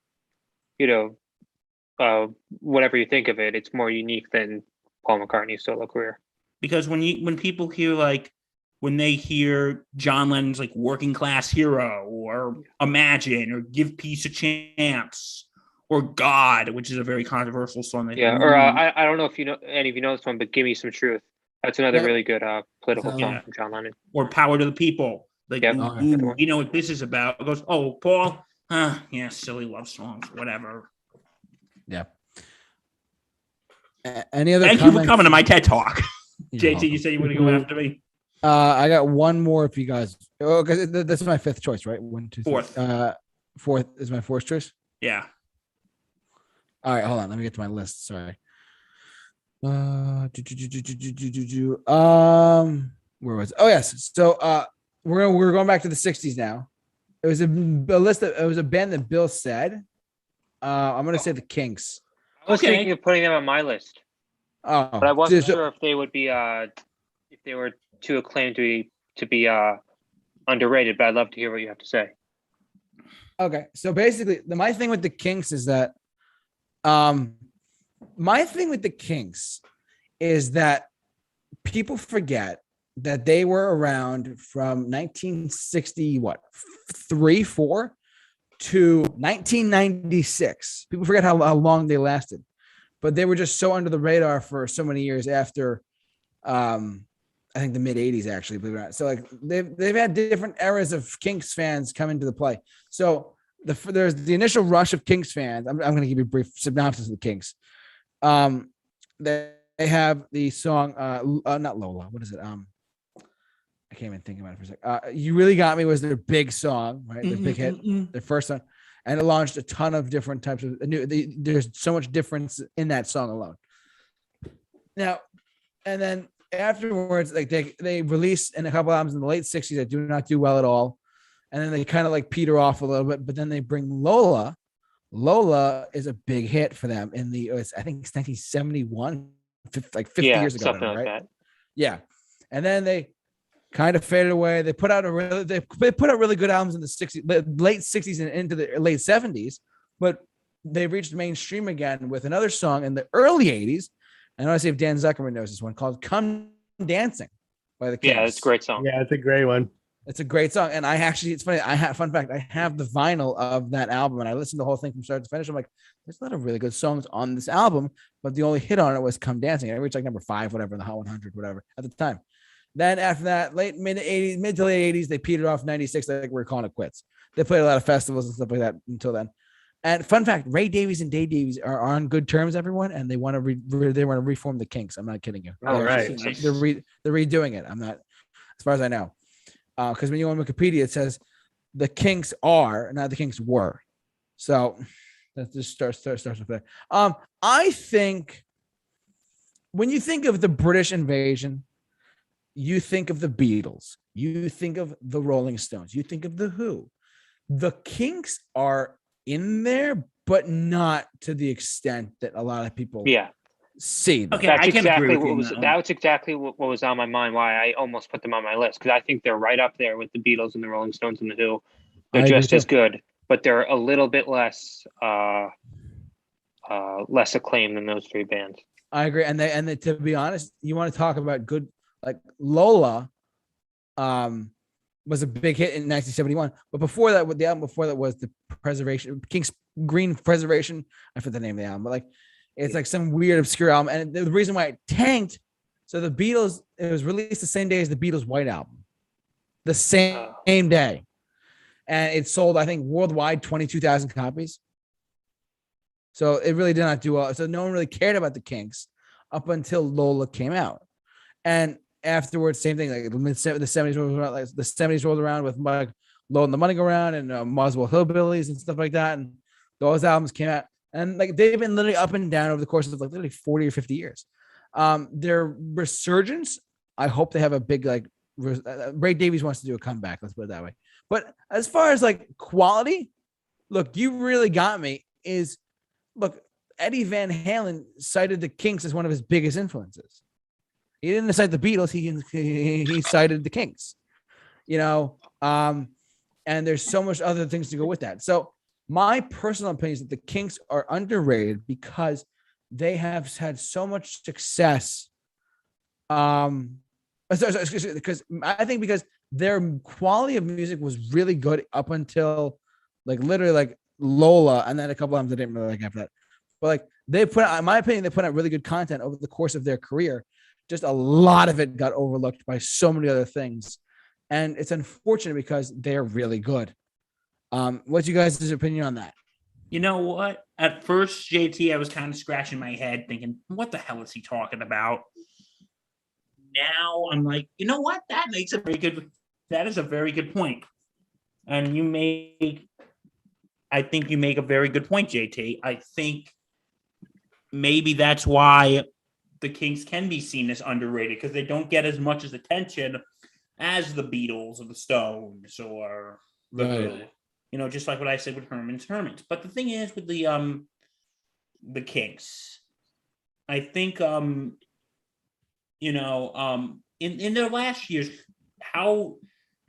Whatever you think of it, it's more unique than Paul McCartney's solo career. Because when people hear when they hear John Lennon's like Working Class Hero or Imagine or Give Peace a Chance or God, which is a very controversial song. I don't know if any of you know this one, but Give Me Some Truth. That's another really good political song from John Lennon. Or Power to the People. Like, you know what this is about. It goes, oh, Paul, silly love songs, whatever. Yeah. Any other Thank comments? You for coming to my TED Talk. JT, you said you want to go after me? I got one more if you guys. Oh, because that's my fifth choice, right? 1, 2, 3. Fourth. Fourth is my fourth choice? Yeah. All right, hold on. Let me get to my list. Sorry. Where was it? Oh yes. So we're going back to the 60s now. It was a list that it was a band that Bill said. I'm gonna say the Kinks. I was thinking of putting them on my list. Oh, but I wasn't sure if they would be if they were too acclaimed to be underrated, but I'd love to hear what you have to say. Okay. So basically my thing with the Kinks is that people forget that they were around from 1963-4 to 1996. People forget how long they lasted, but they were just so under the radar for so many years after I think the mid 80s actually, believe it or not. So like they've had different eras of Kinks fans come into the play. So there's the initial rush of Kinks fans. I'm going to give you a brief synopsis of the Kinks. They have the song, not Lola. What is it? I can't even think about it for a sec. You Really Got Me was their big song, right? Their big hit, their first song. And it launched a ton of different types of there's so much difference in that song alone. Now, and then afterwards, like they released in a couple albums in the late 60s that do not do well at all. And then they kind of like peter off a little bit, but then they bring Lola. Lola is a big hit for them I think it's 1971, like 50 years ago, something now, like right? that. Yeah. And then they kind of faded away. They put out really good albums in the 60s, late 60s and into the late 70s, but they reached mainstream again with another song in the early 80s. I want to see if Dan Zuckerman knows this one, called Come Dancing by the Kings. Yeah, it's a great song. Yeah, it's a great one. It's a great song. And it's funny. Fun fact, I have the vinyl of that album and I listened to the whole thing from start to finish. I'm like, there's a lot of really good songs on this album, but the only hit on it was Come Dancing. It reached like number 5, whatever, in the Hot 100, whatever at the time. Then after that, mid to late 80s, they petered off. 96, like we're calling it quits. They played a lot of festivals and stuff like that until then. And fun fact, Ray Davies and Dave Davies are on good terms, everyone, and they want to reform the Kinks. I'm not kidding you. All right. They're redoing it. I'm not, as far as I know. Because when you go on Wikipedia, it says the Kinks are, not the Kinks were. So that just starts with that. I think when you think of the British invasion, you think of the Beatles, you think of the Rolling Stones, you think of the Who. The Kinks are in there, but not to the extent that a lot of people see them. Okay, That's I can exactly agree with you what on was. that one. That was exactly what was on my mind. Why I almost put them on my list, because I think they're right up there with the Beatles and the Rolling Stones and the Who. They're just as good, but they're a little bit less less acclaimed than those 3 bands. I agree, and they to be honest, you want to talk about good, like Lola, was a big hit in 1971. But before that, the album before that was the Preservation, King's Green Preservation. I forget the name of the album, but like it's like some weird obscure album. And the reason why it tanked, so the Beatles, it was released the same day as the Beatles' White Album, the same day, and it sold, I think, worldwide 22,000 copies. So it really did not do well. So no one really cared about the Kinks up until Lola came out, and afterwards, same thing. Like the 70s rolled around, like the 70s rolled around with like Low and the Money Go Round and Muswell Hillbillies and stuff like that. And those albums came out, and like they've been literally up and down over the course of like literally 40 or 50 years. Their resurgence, I hope they have a big like. Ray Davies wants to do a comeback. Let's put it that way. But as far as like quality, look, you really got me. Look, Eddie Van Halen cited the Kinks as one of his biggest influences. He didn't cite the Beatles. He cited the Kinks, and there's so much other things to go with that. So my personal opinion is that the Kinks are underrated because they have had so much success. Because I think because their quality of music was really good up until like literally like Lola, and then a couple of them I didn't really like after that. But like they put out, in my opinion, they put out really good content over the course of their career. Just a lot of it got overlooked by so many other things. And it's unfortunate because they're really good. What's you guys' opinion on that? You know what? At first, JT, I was kind of scratching my head thinking, what the hell is he talking about? Now I'm like, you know what? That is a very good point. And I think you make a very good point, JT. I think maybe that's why the Kinks can be seen as underrated, because they don't get as much as attention as the Beatles or the Stones or the Who. Just like what I said with Herman's Hermits. But the thing is with the Kinks, I think in their last years, how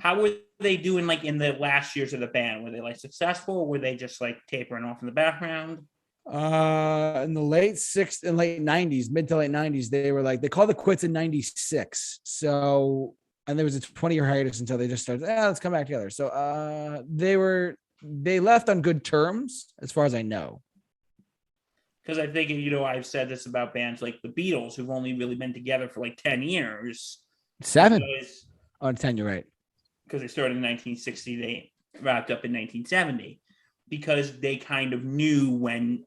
were they doing like in the last years of the band? Were they like successful, or were they just like tapering off in the background? In the late 90s, mid to late 90s, they called it quits in 96. So, and there was a 20-year hiatus until they just started, let's come back together. So they left on good terms as far as I know. Because I think, I've said this about bands like the Beatles, who've only really been together for like 10 years. 7. 10, you're right. Because they started in 1960, they wrapped up in 1970, because they kind of knew when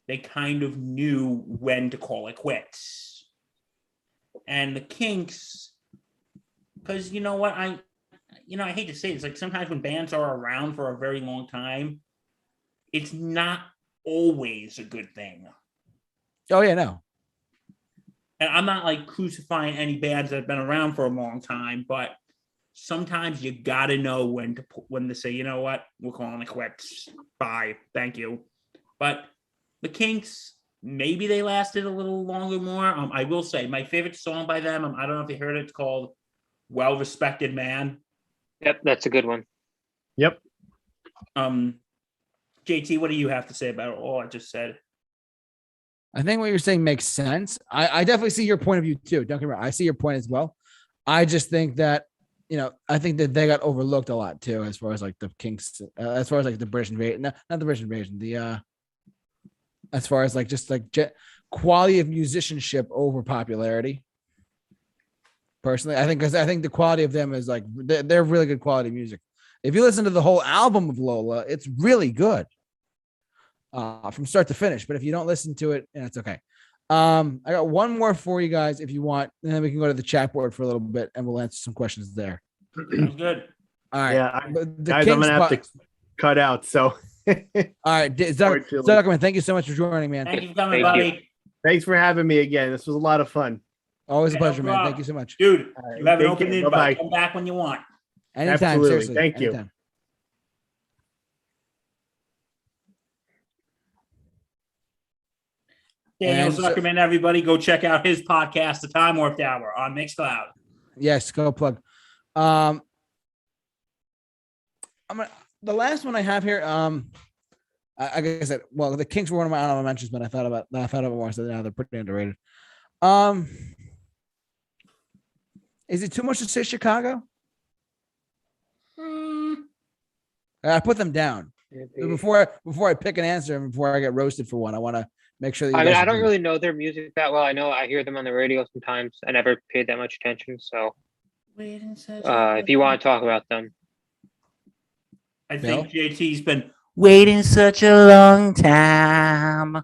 to call it quits. And the Kinks, because you know what, I hate to say it, it's like sometimes when bands are around for a very long time, it's not always a good thing. Oh yeah, no. and I'm not like crucifying any bands that have been around for a long time, but sometimes you gotta know when to say, you know what, we're calling it quits. Bye, thank you. But the Kinks, maybe they lasted a little longer more. I will say my favorite song by them. I don't know if you heard it. It's called "Well Respected Man." Yep, that's a good one. Yep. JT, what do you have to say about all I just said? I think what you're saying makes sense. I definitely see your point of view too. Don't get me wrong. I see your point as well. I just think that, I think that they got overlooked a lot too, as far as like the Kinks, as far as like the British invasion, not the British invasion, as far as like just like quality of musicianship over popularity. Personally, I think the quality of them is like they're really good quality music. If you listen to the whole album of Lola, it's really good from start to finish. But if you don't listen to it, it's okay. I got one more for you guys if you want, and then we can go to the chat board for a little bit and we'll answer some questions there. Sounds good. All right. Yeah, The guys, Kings I'm gonna have to cut out. So, all right, Zuckerman, thank you so much for joining, man. Thank you for coming, Thank buddy. thanks for having me again. This was a lot of fun. Always a Yeah, no pleasure, man. problem. Thank you so much. Dude, All right, you have an take open care. invite. Bye-bye. Come back when you want. Anytime, Absolutely. seriously. Thank you. Anytime. Daniel And so- Zuckerman, everybody, go check out his podcast, The Time Warped Hour, on Mixcloud. Yes, go plug. The last one I have here. I guess that, well, the Kinks were one of my honorable mentions, but I thought about more, so now they're pretty underrated. Is it too much to say Chicago? I put them down before I pick an answer and before I get roasted for one. I want to make sure that you I mean, guys I don't agree. really know their music that well. I know I hear them on the radio sometimes. I never paid that much attention. So if you want to talk about them, I Bill? think JT's been waiting such a long time.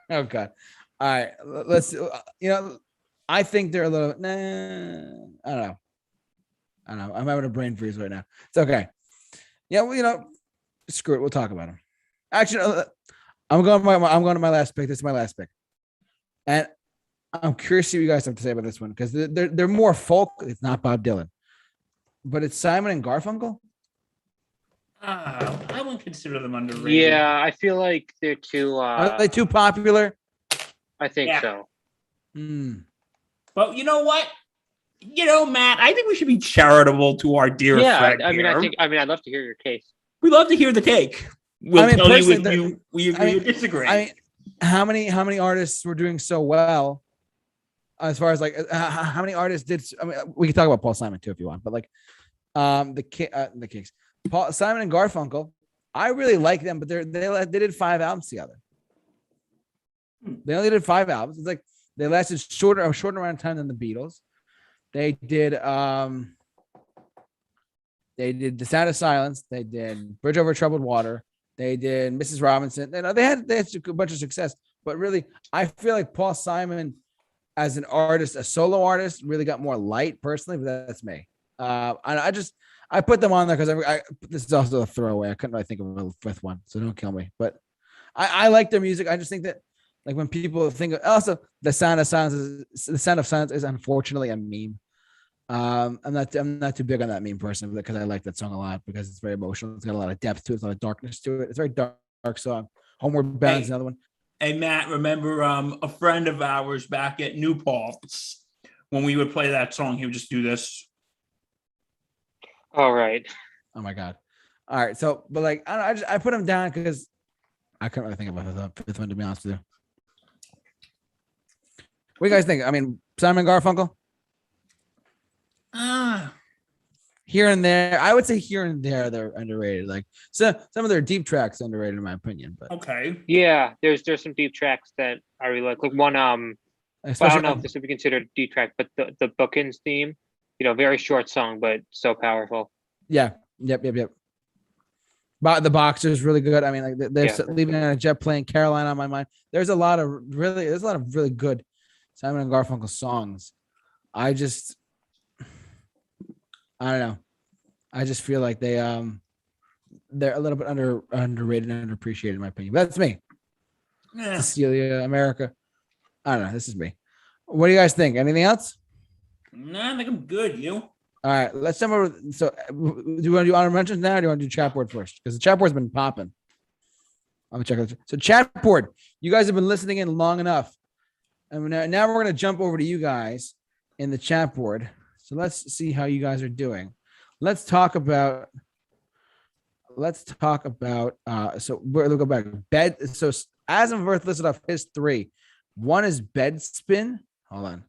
Oh God! All right, let's. I think they're a little. I don't know. I'm having a brain freeze right now. It's okay. Yeah, well, screw it. We'll talk about them. Actually, I'm going to my last pick. This is my last pick, and I'm curious to see what you guys have to say about this one because they're more folk. It's not Bob Dylan, but it's Simon and Garfunkel. I wouldn't consider them underrated. yeah, I feel like they're too. Are they too popular? I think Yeah. so. But you know what? Matt, I think we should be charitable to our dear friend. I mean, here. I'd love to hear your case. We love to hear the take. We'll tell you if we agree or disagree. I mean, how many artists were doing so well? As far as like how many artists did? I mean, we can talk about Paul Simon too if you want, but like the Kinks, Paul Simon and Garfunkel. I really like them, but they did 5 albums together. They only did 5 albums. It's like they lasted a shorter amount of time than the Beatles. They did The Sound of Silence. They did Bridge Over Troubled Water. They did Mrs. Robinson. They had a bunch of success, but really, I feel like Paul Simon, as an artist, a solo artist, really got more light personally. But that's me. And I put them on there because this is also a throwaway. I couldn't really think of a 5th one, so don't kill me. But I like their music. I just think that, like, when people think also The Sound of Silence is unfortunately a meme. I'm not too big on that meme personally because I like that song a lot because it's very emotional. It's got a lot of depth to it. It's a lot of darkness to it. It's a very dark song. Homeward Bound is another one. Hey, Matt, remember a friend of ours back at New Paltz, when we would play that song, he would just do this. All right. Oh my God. All right. So, but like, I put him down because I couldn't really think about the 5th one, to be honest with you. What do you guys think? I mean, Simon Garfunkel? Here and there. I would say here and there they're underrated. Like some of their deep tracks underrated in my opinion. But Okay. Yeah, there's some deep tracks that I really like. Like one, well, I don't know if this would be considered a deep track, but the Bookends theme, very short song, but so powerful. Yeah. Yep. But the Boxer's really good. I mean, like they're leaving on a jet plane, Caroline on my mind. There's a lot of really good Simon and Garfunkel songs. I don't know. I just feel like they're a little bit underrated and underappreciated in my opinion. But that's me. Yeah. Cecilia, America. I don't know. This is me. What do you guys think? Anything else? No, I think I'm good. You? All right, let's jump over. So, do you want to do honorable mentions now, or do you want to do chat board first? Because the chat board's been popping. I'm gonna check it. So, chat board, you guys have been listening in long enough, and now we're gonna jump over to you guys in the chat board. So let's see how you guys are doing. Let's talk about. So we'll go back. Bed. So Asmworth listed off his 3. One is bed spin. Hold on.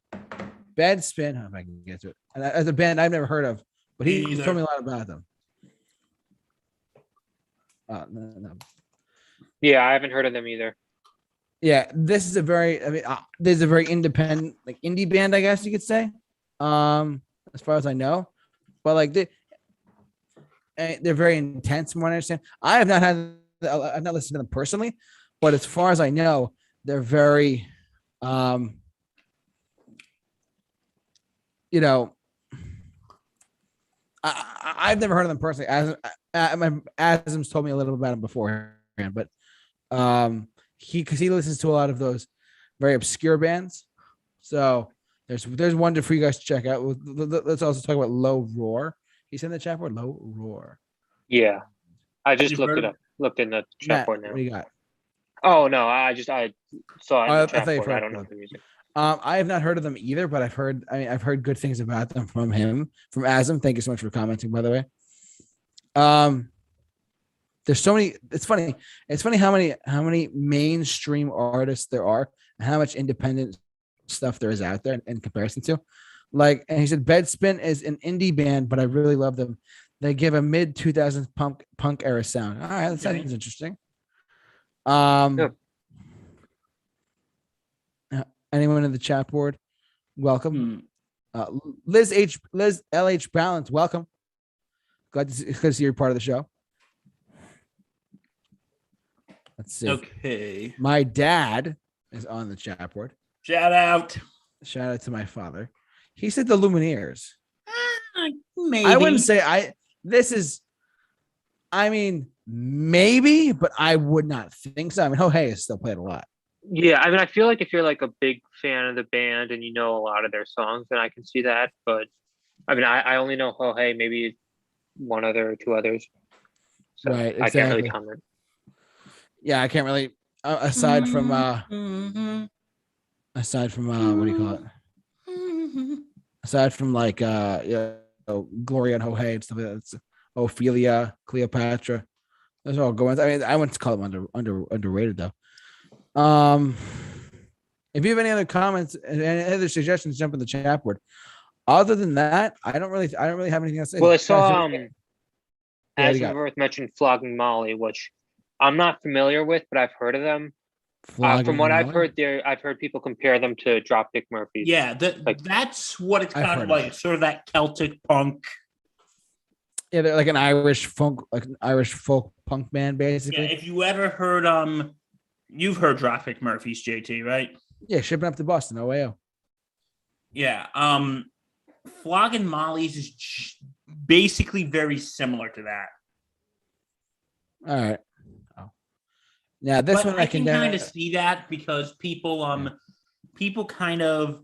Bed spin. How if I can get to it. And as a band I've never heard of, but he told me a lot about them. No. Yeah, I haven't heard of them either. Yeah, this is a very independent, like indie band, I guess you could say. As far as I know, but like they're very intense from what I understand. I've not listened to them personally, but as far as I know, they're very I've never heard of them personally. Asm's told me a little about them beforehand, but he listens to a lot of those very obscure bands. So there's one for you guys to check out. Let's also talk about Low Roar. He said in the chat board, Low Roar. Yeah, I just looked it up. Looked in the chat board now. What do you got? Oh no, I saw it in the chat board. I don't know the music. I have not heard of them either, but I've heard good things about them from Asm. Thank you so much for commenting, by the way. There's so many. It's funny how many mainstream artists there are and how much independent stuff there is out there in comparison to. Like, and he said Bedspin is an indie band, but I really love them. They give a mid 2000s punk era sound. All right, that sounds interesting. Anyone in the chat board? Welcome. Liz LH Balance, welcome. Glad to see you're part of the show. Let's see. Okay. My dad is on the chat board. Shout out to my father. He said the Lumineers. Maybe. I wouldn't say maybe, but I would not think so. I mean, Hey is still played a lot. Yeah, I mean, I feel like if you're like a big fan of the band and you know a lot of their songs, then I can see that. But I mean, I only know Hey, maybe one other or two others. So right, exactly. I can't really comment. Yeah, I can't really. Aside from what do you call it? Aside from like Gloria and Hey and stuff like that, it's Ophelia, Cleopatra. Those are all going. I mean, I wouldn't call them underrated though. If you have any other comments and any other suggestions, jump in the chat board. Other than that, I don't really have anything else to say. Well, I saw Asmworth mentioned Flogging Molly, which I'm not familiar with, but I've heard of them. From what I've heard, I've heard people compare them to Dropkick Murphys. Yeah, that's what it's kind of like. Sort of that Celtic punk. Yeah, they're like an Irish folk punk band, basically. Yeah, if you ever heard you've heard Dropkick Murphys, JT, right? Yeah, shipping up to Boston, OAO. Yeah, Flogging Molly's is basically very similar to that. All right. Now this one I can kind of see that because people kind of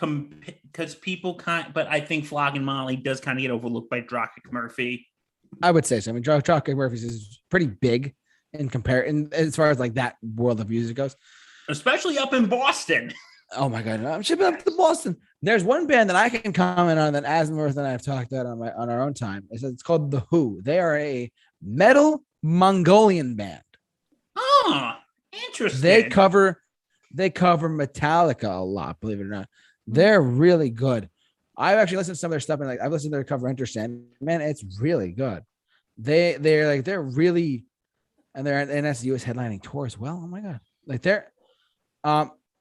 but I think Flogging Molly does kind of get overlooked by Dropkick Murphy. I would say so. I mean, Dropkick Murphys is pretty big in comparison as far as like that world of music goes, especially up in Boston. Oh my god, I'm shipping up to Boston. There's one band that I can comment on that Asmworth and I have talked about on our own time. It's called The Who. They are a metal Mongolian band. Oh, interesting. They cover Metallica a lot, believe it or not. They're really good. I've actually listened to some of their stuff and I've listened to their cover Enter Sandman. Man, it's really good. They're really, and they're in SU's headlining tour as well. Oh my god.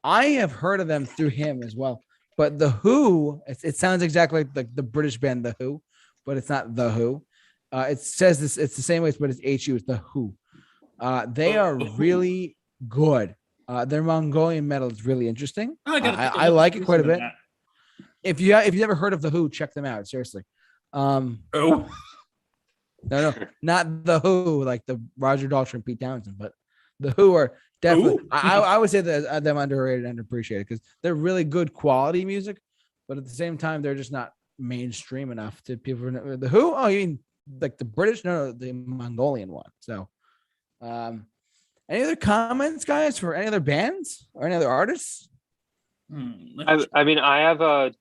I have heard of them through him as well. But The Who, it sounds exactly like the British band The Who, but it's not The Who. It says this, it's the same way, but it's HU, it's The Who. They are really good. Their Mongolian metal is really interesting. I like it quite a bit. If you've never heard of The Who, check them out. Seriously. No, not The Who, like the Roger Daltrey and Pete Townsend, but The Who are definitely. Who? I would say that them underrated and underappreciated because they're really good quality music, but at the same time they're just not mainstream enough to people. The Who? Oh, you mean like the British? No, the Mongolian one. So, any other comments, guys, for any other bands or any other artists? I mean, I have a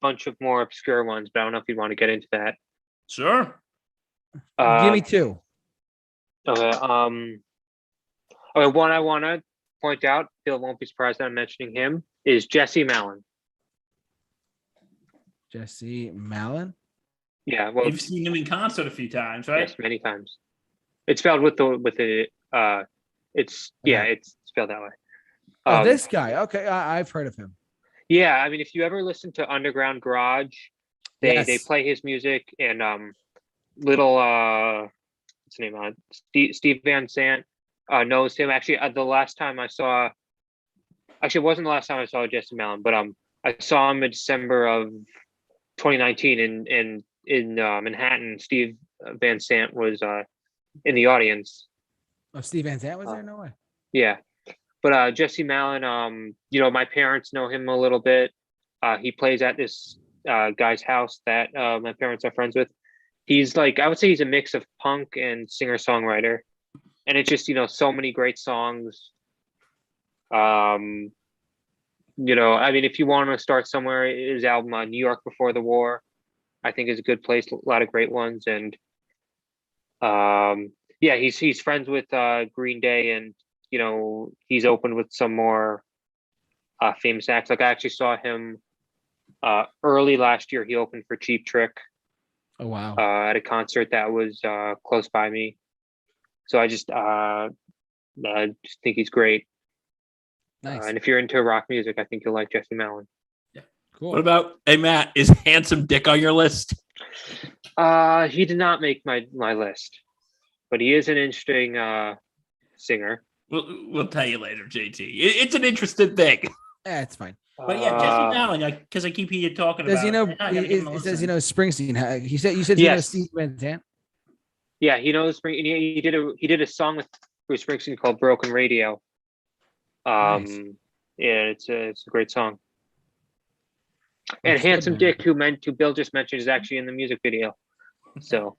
bunch of more obscure ones, but I don't know if you want to get into that. Sure. Give me two. Okay. Okay. One I want to point out, Bill won't be surprised that I'm mentioning him, is Jesse Malin. Jesse Malin. Yeah. Well, You've seen him in concert a few times, right? yes, many times. It's spelled it's spelled that way. Oh, this guy. Okay, I've heard of him. Yeah, I mean, if you ever listen to Underground Garage, they Yes. play his music, and little what's his name? Steve Van Sant knows him. Actually, it wasn't the last time I saw Jesse Malin, but I saw him in December of 2019 in Manhattan. Steve Van Sant was in the audience. Oh, Steve Van Sant was there? No way. Yeah. But Jesse Malin, my parents know him a little bit. He plays at this guy's house that my parents are friends with. He's I would say he's a mix of punk and singer-songwriter. And it's just, so many great songs. I mean, if you want to start somewhere, his album New York Before the War, I think is a good place. A lot of great ones. And he's friends with Green Day, and he's opened with some more famous acts. Like I actually saw him early last year. He opened for Cheap Trick. Oh wow! At a concert that was close by me. So I just think he's great. Nice. And if you're into rock music, I think you'll like Jesse Malin. Yeah. Cool. What about Matt? Is Handsome Dick on your list? He did not make my list, but he is an interesting singer. We'll tell you later, JT. It's an interesting thing. Yeah, it's fine. But yeah, Jesse Malin, because I keep hearing you talking Does about. It says Springsteen. You said you know Steve Van Sant. Yeah, he knows. He did a song with Bruce Springsteen called "Broken Radio." Nice. Yeah, it's a great song. And That's Handsome good, man. Dick, who Bill just mentioned, is actually in the music video. So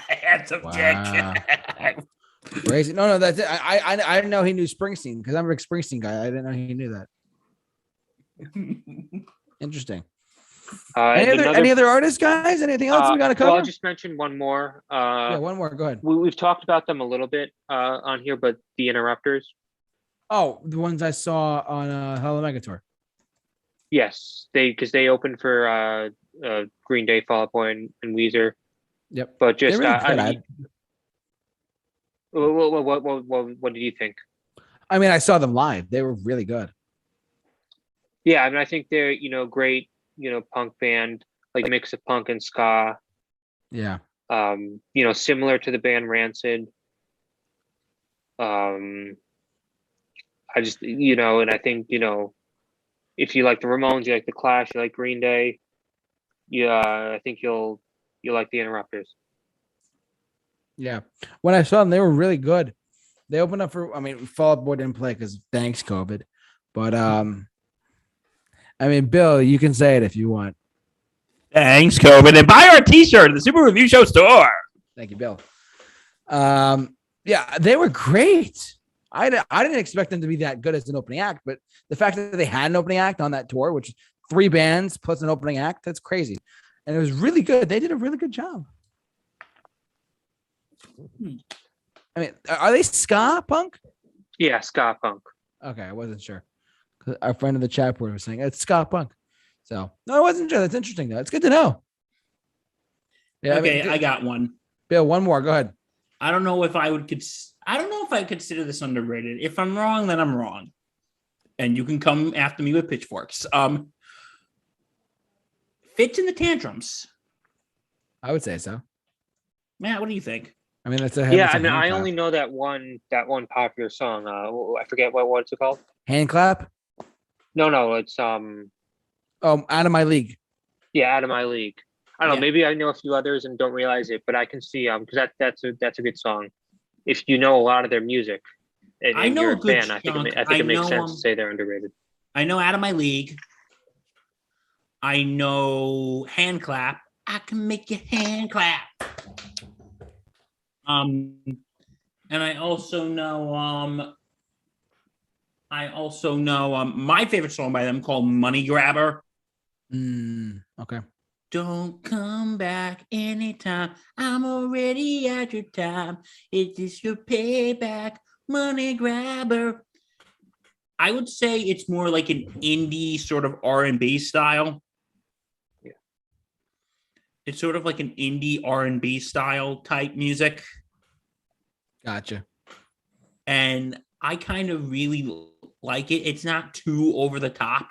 Handsome Wow. Dick. Crazy. No, that's it. I didn't know he knew Springsteen because I'm a big Springsteen guy. I didn't know he knew that. Interesting. Any other artists, guys? Anything else we got to cover? Well, I'll just mention one more. One more. Go ahead. We've talked about them a little bit on here, but the Interrupters. Oh, the ones I saw on Hello Mega Tour. Yes, because they opened for Green Day, Fall Out Boy, and Weezer. Yep. But just Really what did you think? I mean, I saw them live. They were really good. Yeah, I mean, I think they're great, punk band, like a mix of punk and ska. Yeah. Similar to the band Rancid. I just and I think if you like the Ramones, you like the Clash, you like Green Day, I think you'll like the Interrupters. Yeah. When I saw them, they were really good. They opened up for, Fall Out Boy didn't play because thanks COVID. But Bill, you can say it if you want. Thanks, COVID. And buy our t-shirt at the Super Review Show store. Thank you, Bill. Yeah, they were great. I didn't expect them to be that good as an opening act, but the fact that they had an opening act on that tour, which is 3 bands plus an opening act, that's crazy. And it was really good. They did a really good job. Are they ska punk? Yeah, ska punk. Okay, I wasn't sure. Our friend in the chat board was saying it's ska punk. So no, I wasn't sure. That's interesting though. It's good to know. Yeah. Okay, I got one. Bill, one more. Go ahead. I don't know if I would consider this underrated. If I'm wrong, then I'm wrong. And you can come after me with pitchforks. Fits in the Tantrums. I would say so. Matt, what do you think? That's I only know that one popular song. I forget what's it called. Hand clap. No, it's Out of My League. Yeah, Out of My League. I don't know. Maybe I know a few others and don't realize it, but I can see because that's a good song. If you know a lot of their music, And, I and know you're a a good fan. I think chunk. I think I it makes know, sense to say they're underrated. I know Out of My League. I know Hand Clap. I can make your hand clap. And I also know my favorite song by them called Money Grabber. Okay. Don't come back anytime. I'm already at your time. Is this your payback, money grabber? I would say it's more like an indie sort of R&B style. Yeah. It's sort of like an indie R&B style type music. Gotcha. And I kind of really like it. It's not too over the top.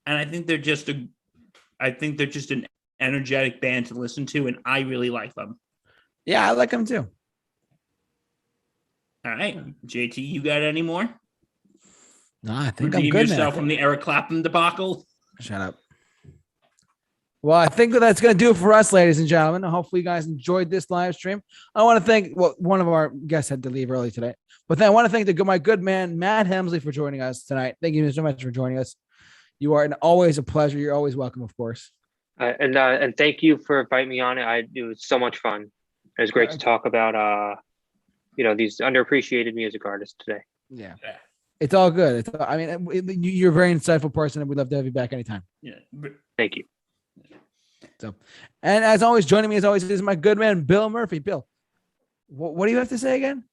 And I think they're just an energetic band to listen to, and I really like them. Yeah, I like them too. All right, JT, you got any more? No, I think Redeem I'm good, man. yourself from the Eric Clapton debacle. Shut up. Well, I think that's going to do it for us, ladies and gentlemen. Hopefully, you guys enjoyed this live stream. I want to thank, one of our guests had to leave early today, but then I want to thank my good man, Matt Hemsley, for joining us tonight. Thank you so much for joining us. You are always a pleasure. You're always welcome, of course. And thank you for inviting me on it. It was so much fun. It was great to talk about these underappreciated music artists today. Yeah. It's all good. You're a very insightful person, and we'd love to have you back anytime. Yeah. Thank you. So, and as always, joining me as always is my good man, Bill Murphy. Bill, what do you have to say again?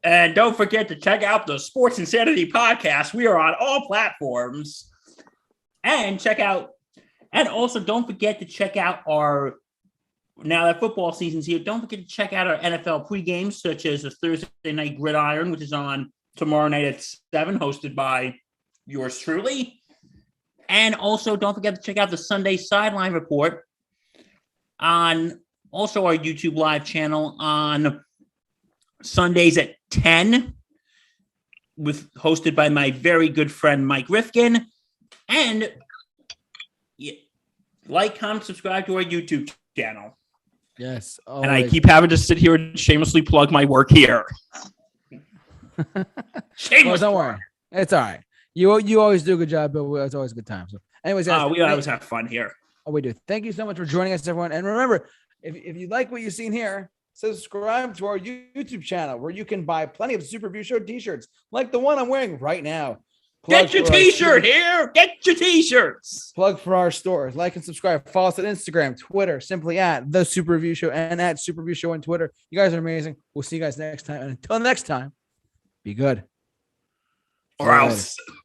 And don't forget to check out the Sports Insanity podcast. We are on all platforms. And also don't forget to check out now that football season's here, don't forget to check out our NFL pregame, such as the Thursday Night Gridiron, which is on tomorrow night at 7, hosted by yours truly. And also don't forget to check out the Sunday Sideline Report on also our YouTube live channel on Sundays at 10, hosted by my very good friend Mike Rifkin. And like, comment, subscribe to our YouTube channel. Yes. And I keep having to sit here and shamelessly plug my work here. Shameless. Well, don't worry. It's all right. You always do a good job, Bill. It's always a good time. So, anyways, guys, we always have fun here. Oh, we do. Thank you so much for joining us, everyone. And remember, if you like what you've seen here, subscribe to our YouTube channel where you can buy plenty of Super Review Show t-shirts like the one I'm wearing right now. Get your t-shirt here. Get your t-shirts. Plug for our stores. Like and subscribe. Follow us on Instagram, Twitter, simply at The Super Review Show and at Super Review Show on Twitter. You guys are amazing. We'll see you guys next time. And until next time, be good. Or else.